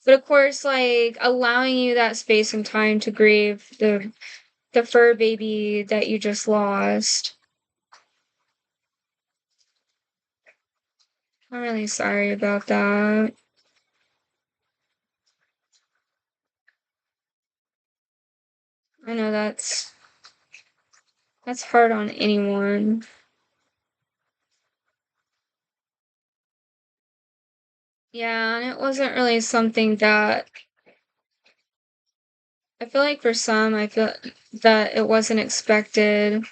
[SPEAKER 1] But of course, like allowing you that space and time to grieve the fur baby that you just lost. I'm really sorry about that. I know that's hard on anyone. Yeah, and it wasn't really something that I feel like for some, I feel that it wasn't expected.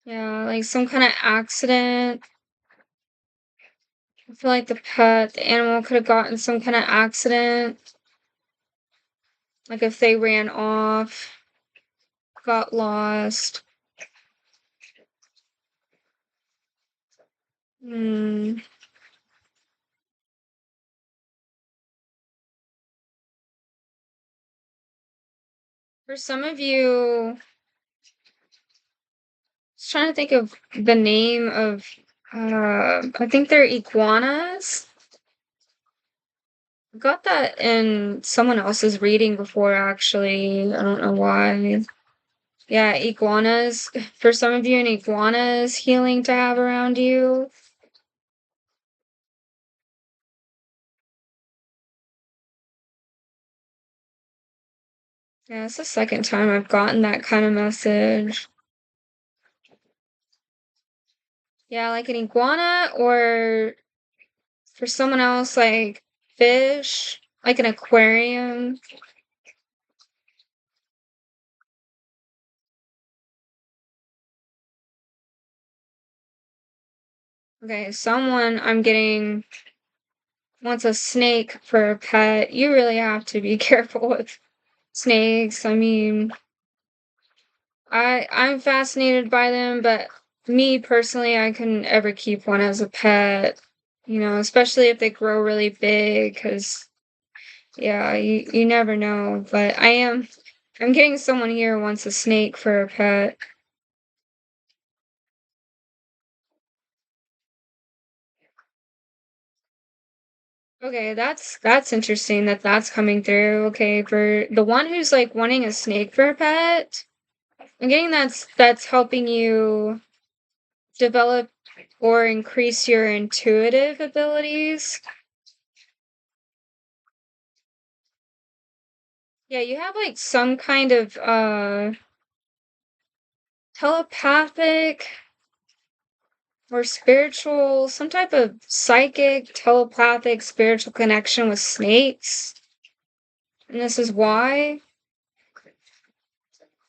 [SPEAKER 1] Yeah, like some kind of accident. I feel like the animal could have gotten some kind of accident. Like if they ran off, got lost. Hmm. For some of you, just trying to think of the name of, I think they're iguanas. Got that in someone else's reading before, actually. I don't know why. Yeah, iguanas. For some of you, an iguana is healing to have around you. Yeah, it's the second time I've gotten that kind of message. Yeah, like an iguana, or for someone else, like fish, like an aquarium. Okay, someone I'm getting wants a snake for a pet. You really have to be careful with snakes. I mean, I'm fascinated by them, but me personally, I couldn't ever keep one as a pet. You know, especially if they grow really big, because yeah, you never know. But I'm getting someone here who wants a snake for a pet. Okay, that's interesting that that's coming through. Okay, for the one who's like wanting a snake for a pet, I'm getting that's helping you develop or increase your intuitive abilities. Yeah, you have like some kind of telepathic or spiritual, some type of psychic, telepathic, spiritual connection with snakes. And this is why.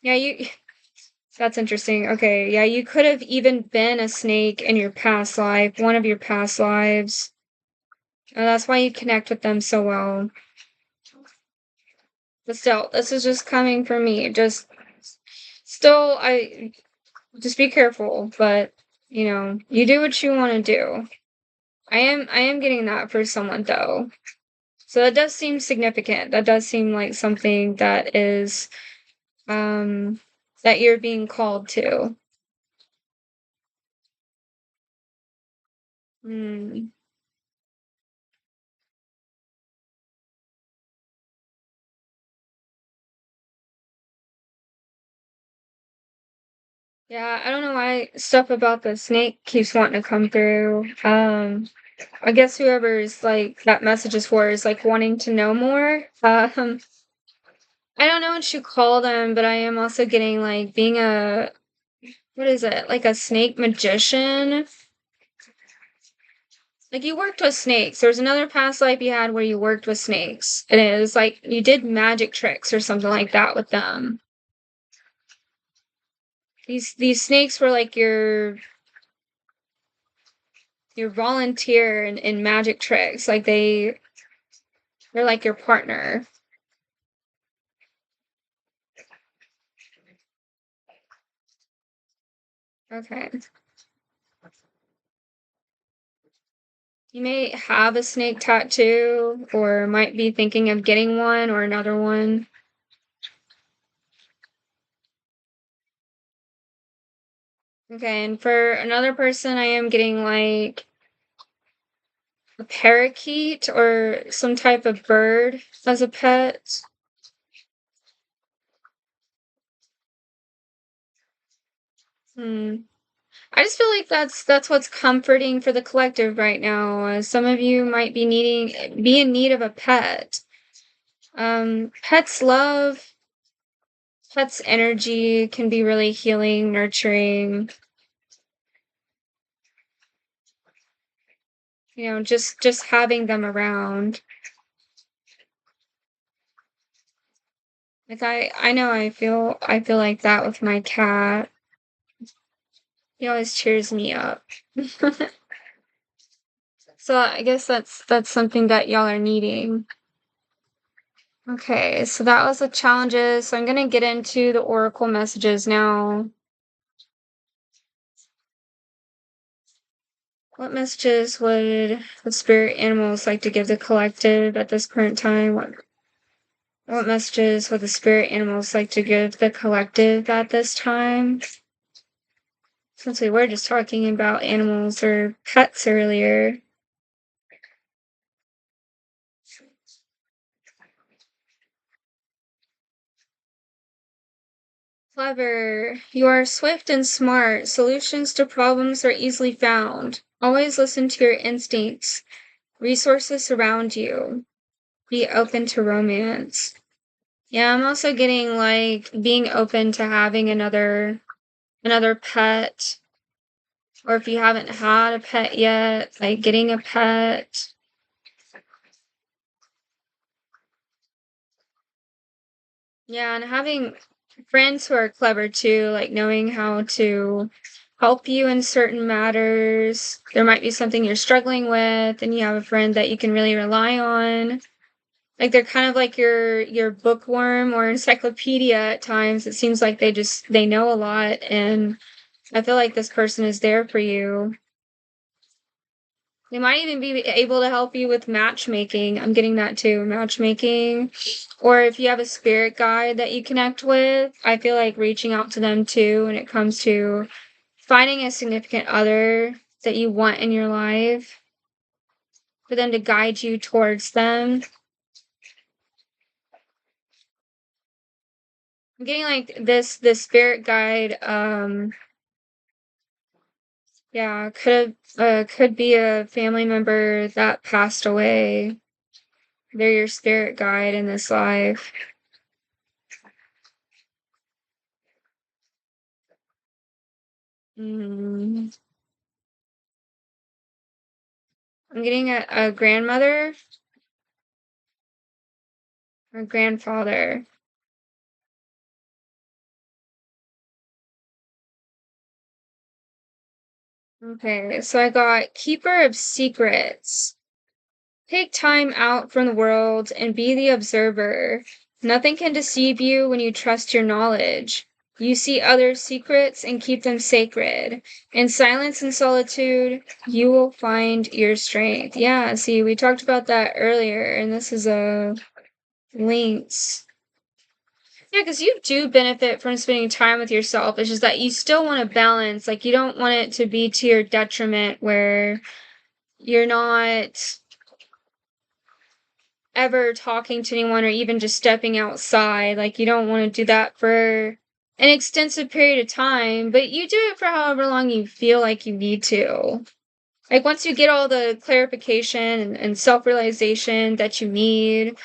[SPEAKER 1] Yeah, you that's interesting. Okay, yeah, you could have even been a snake in your past life, one of your past lives. And that's why you connect with them so well. But still, this is just coming from me. Just still, I just be careful, but you do what you want to do. I am getting that for someone though. So that does seem significant. That does seem like something that is um that you're being called to. Hmm. Yeah, I don't know why stuff about the snake keeps wanting to come through. I guess whoever's like that message is for is like wanting to know more. I don't know what you call them, but I am also getting like being a what is it? Like a snake magician? Like you worked with snakes. There's another past life you had where you worked with snakes. And it was like you did magic tricks or something like that with them. These snakes were like your volunteer in magic tricks. Like they're like your partner. Okay. You may have a snake tattoo or might be thinking of getting one or another one. Okay, and for another person, I am getting like a parakeet or some type of bird as a pet. Hmm. I just feel like that's what's comforting for the collective right now. Some of you might be in need of a pet. Pets love, pets energy can be really healing, nurturing. Just having them around. Like I know I feel like that with my cat. He always cheers me up. So I guess that's something that y'all are needing. Okay, so that was the challenges. So I'm gonna get into the oracle messages now. What messages would the spirit animals like to give the collective at this current time? What messages would the spirit animals like to give the collective at this time? Since we were just talking about animals or pets earlier. Clever. You are swift and smart. Solutions to problems are easily found. Always listen to your instincts. Resources surround you. Be open to romance. Yeah, I'm also getting like being open to having another pet. Or if you haven't had a pet yet, like getting a pet. Yeah, and having friends who are clever too, like knowing how to help you in certain matters. There might be something you're struggling with, and you have a friend that you can really rely on. Like they're kind of like your bookworm or encyclopedia at times. It seems like they know a lot, and I feel like this person is there for you. They might even be able to help you with matchmaking. I'm getting that too, matchmaking. Or if you have a spirit guide that you connect with, I feel like reaching out to them too when it comes to finding a significant other that you want in your life, for them to guide you towards them. I'm getting like this spirit guide, yeah, could be a family member that passed away. They're your spirit guide in this life. Mm. I'm getting a grandmother or grandfather. Okay, so I got keeper of secrets. Take time out from the world and be the observer. Nothing can deceive you when you trust your knowledge. You see others' secrets and keep them sacred. In silence and solitude, you will find your strength. Yeah, see, we talked about that earlier, and this is a links. Yeah, because you do benefit from spending time with yourself. It's just that you still want to balance. Like, you don't want it to be to your detriment where you're not ever talking to anyone or even just stepping outside. Like, you don't want to do that for an extensive period of time, but you do it for however long you feel like you need to. Like, once you get all the clarification and self realization that you need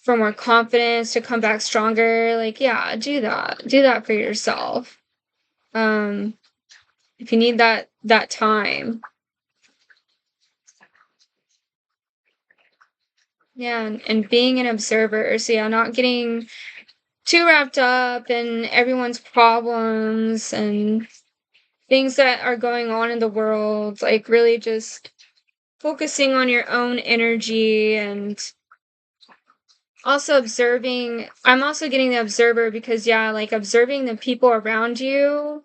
[SPEAKER 1] for more confidence to come back stronger, like, yeah, do that. Do that for yourself. Um, if you need that time. Yeah, and being an observer. So yeah, not getting too wrapped up in everyone's problems and things that are going on in the world, like really just focusing on your own energy and also observing. I'm also getting the observer because, yeah, like observing the people around you.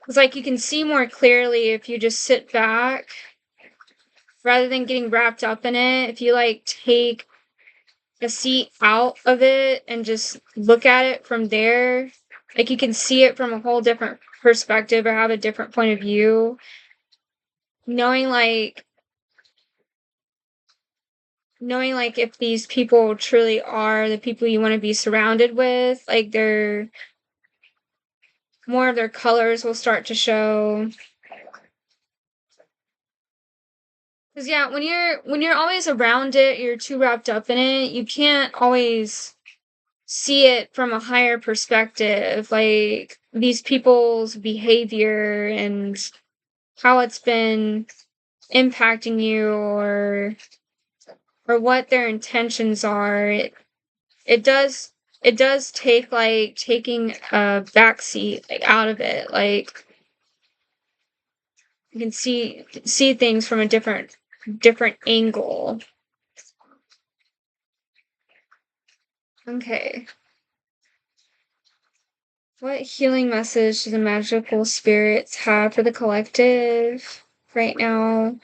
[SPEAKER 1] It's like you can see more clearly if you just sit back rather than getting wrapped up in it. If you like take a seat out of it and just look at it from there, like you can see it from a whole different perspective or have a different point of view. Knowing like knowing like if these people truly are the people you want to be surrounded with, like they're more of their colors will start to show. Cause yeah, when you're always around it, you're too wrapped up in it, you can't always see it from a higher perspective, like these people's behavior and how it's been impacting you or what their intentions are. It does take like taking a backseat like out of it. Like you can see things from a different angle. Okay. What healing message do the magical spirits have for the collective right now?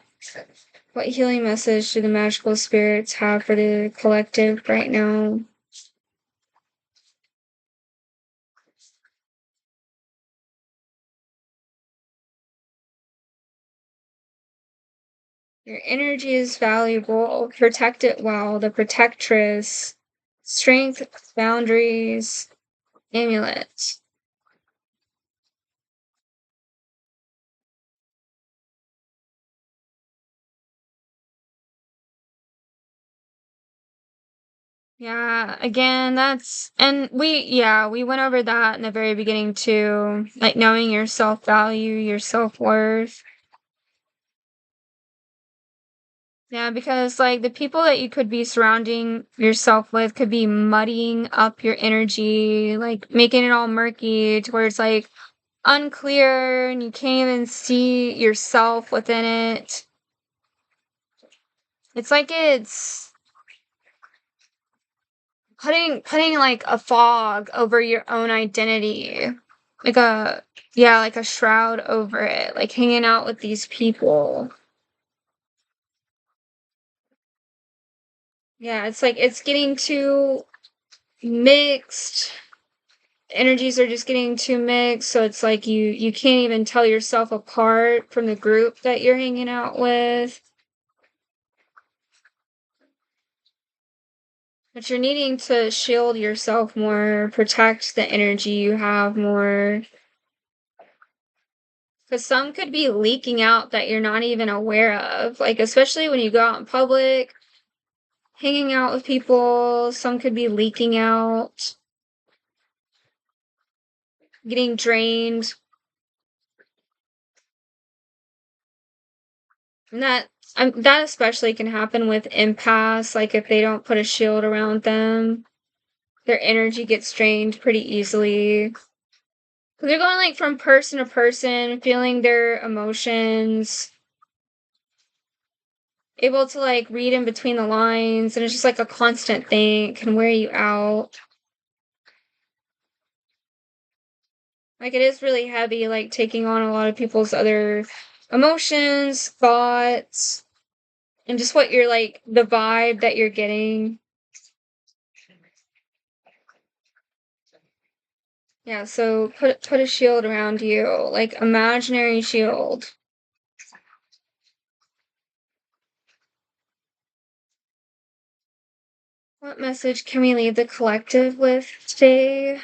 [SPEAKER 1] What healing message do the magical spirits have for the collective right now? Your energy is valuable. Protect it well. The protectress. Strength, boundaries, amulet. Yeah, again, and we went over that in the very beginning too. Like knowing your self value, your self worth. Yeah, because like the people that you could be surrounding yourself with could be muddying up your energy, like making it all murky to where it's like unclear and you can't even see yourself within it. It's like it's putting like a fog over your own identity. Like a yeah, like a shroud over it, like hanging out with these people. Yeah, it's like it's getting too mixed. Energies are just getting too mixed, so it's like you can't even tell yourself apart from the group that you're hanging out with. But you're needing to shield yourself more, protect the energy you have more. Because some could be leaking out that you're not even aware of. Like, especially when you go out in public, hanging out with people, some could be leaking out, getting drained. And That especially can happen with empaths, like, if they don't put a shield around them, their energy gets drained pretty easily. 'Cause they're going, like, from person to person, feeling their emotions, able to, like, read in between the lines, and it's just, like, a constant thing, it can wear you out. Like, it is really heavy, like, taking on a lot of people's other emotions, thoughts, and just what you're, like the vibe that you're getting. Yeah, so put a shield around you, like, imaginary shield. What message can we leave the collective with today?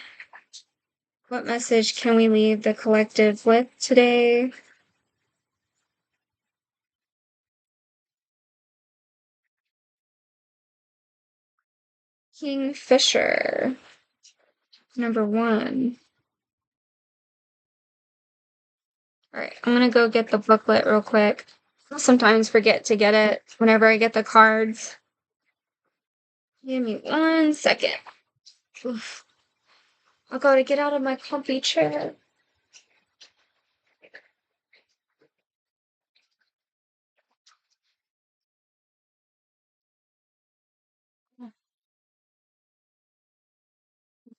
[SPEAKER 1] What message can we leave the collective with today? Kingfisher, number 1. Alright, I'm gonna go get the booklet real quick. I'll sometimes forget to get it whenever I get the cards. Give me 1 second. Oof. I gotta get out of my comfy chair.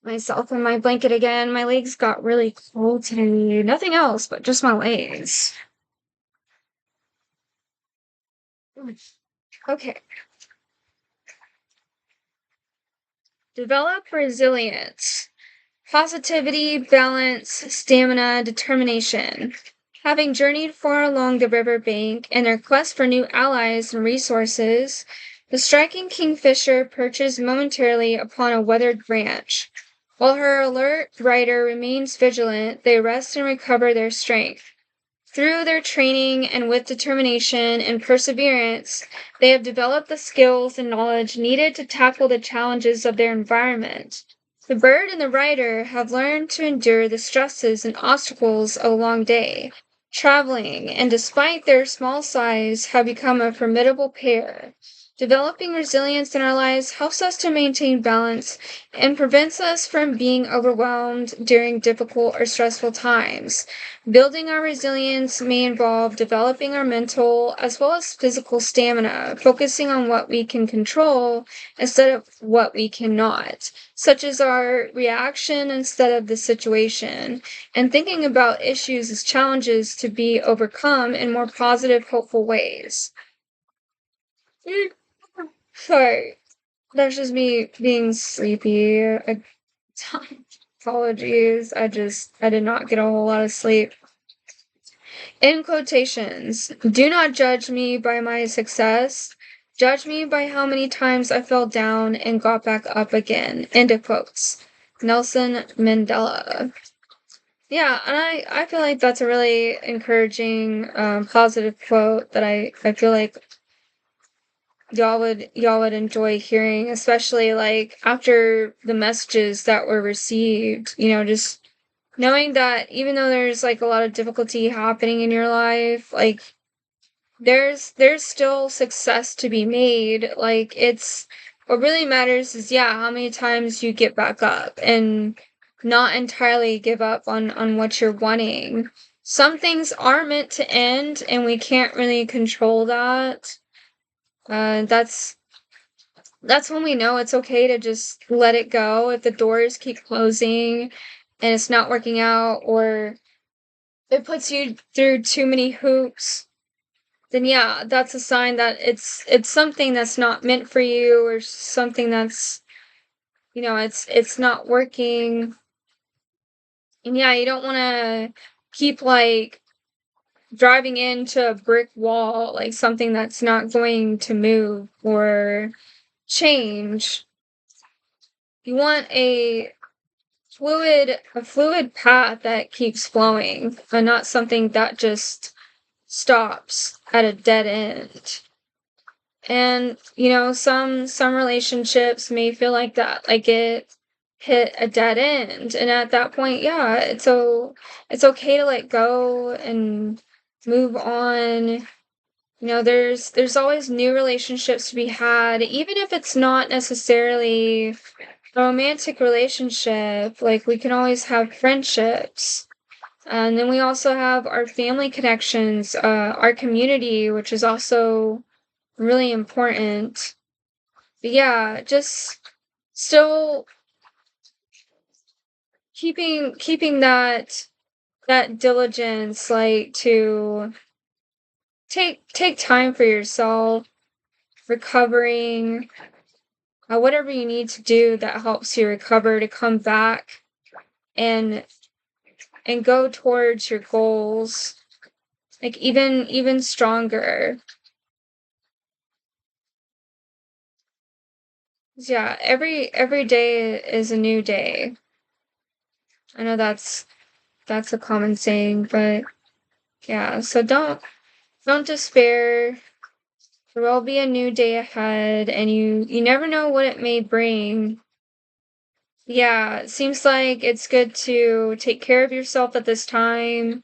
[SPEAKER 1] Myself in my blanket again. My legs got really cold today. Nothing else, but just my legs. Okay. Develop resilience. Positivity, balance, stamina, determination. Having journeyed far along the river bank in their quest for new allies and resources, the striking kingfisher perches momentarily upon a weathered branch. While her alert rider remains vigilant, they rest and recover their strength. Through their training and with determination and perseverance, they have developed the skills and knowledge needed to tackle the challenges of their environment. The bird and the rider have learned to endure the stresses and obstacles of a long day, traveling, and despite their small size, have become a formidable pair. Developing resilience in our lives helps us to maintain balance and prevents us from being overwhelmed during difficult or stressful times. Building our resilience may involve developing our mental as well as physical stamina, focusing on what we can control instead of what we cannot, such as our reaction instead of the situation, and thinking about issues as challenges to be overcome in more positive, hopeful ways. Sorry, that's just me being sleepy. Apologies. I did not get a whole lot of sleep. In quotations, do not judge me by my success. Judge me by how many times I fell down and got back up again. End of quotes. Nelson Mandela. Yeah, and I feel like that's a really encouraging, positive quote that I feel like y'all would enjoy hearing, especially like after the messages that were received, just knowing that even though there's like a lot of difficulty happening in your life, like there's still success to be made. Like it's what really matters is how many times you get back up and not entirely give up on what you're wanting. Some things are meant to end and we can't really control that. That's when we know it's okay to just let it go. If the doors keep closing and it's not working out, or it puts you through too many hoops, then that's a sign that it's something that's not meant for you, or something that's it's not working. And you don't want to keep like driving into a brick wall, like something that's not going to move or change. You want a fluid path that keeps flowing, and not something that just stops at a dead end. And some relationships may feel like that, like it hit a dead end, and at that point, it's okay to let go and move on. There's always new relationships to be had, even if it's not necessarily a romantic relationship. Like, we can always have friendships. And then we also have our family connections, our community, which is also really important. But yeah, just still keeping that diligence, like, to take time for yourself, recovering, whatever you need to do that helps you recover to come back and go towards your goals, like, even stronger. 'Cause yeah, every day is a new day. I know that's a common saying, but yeah, so don't despair. There will be a new day ahead, and you never know what it may bring. Yeah, it seems like it's good to take care of yourself at this time,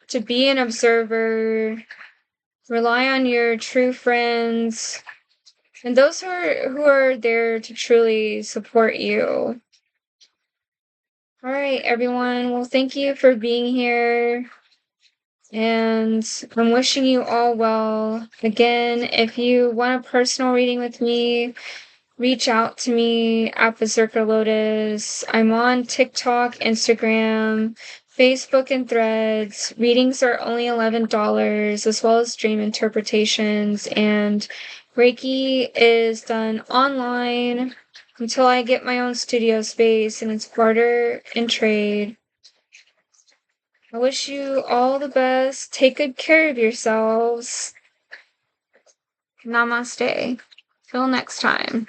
[SPEAKER 1] to be an observer, rely on your true friends, and those who are there to truly support you. All right, everyone. Well, thank you for being here. And I'm wishing you all well. Again, if you want a personal reading with me, reach out to me at Berserker Lotus. I'm on TikTok, Instagram, Facebook, and Threads. Readings are only $11, as well as dream interpretations. And Reiki is done online until I get my own studio space, and it's barter and trade. I wish you all the best. Take good care of yourselves. Namaste. Till next time.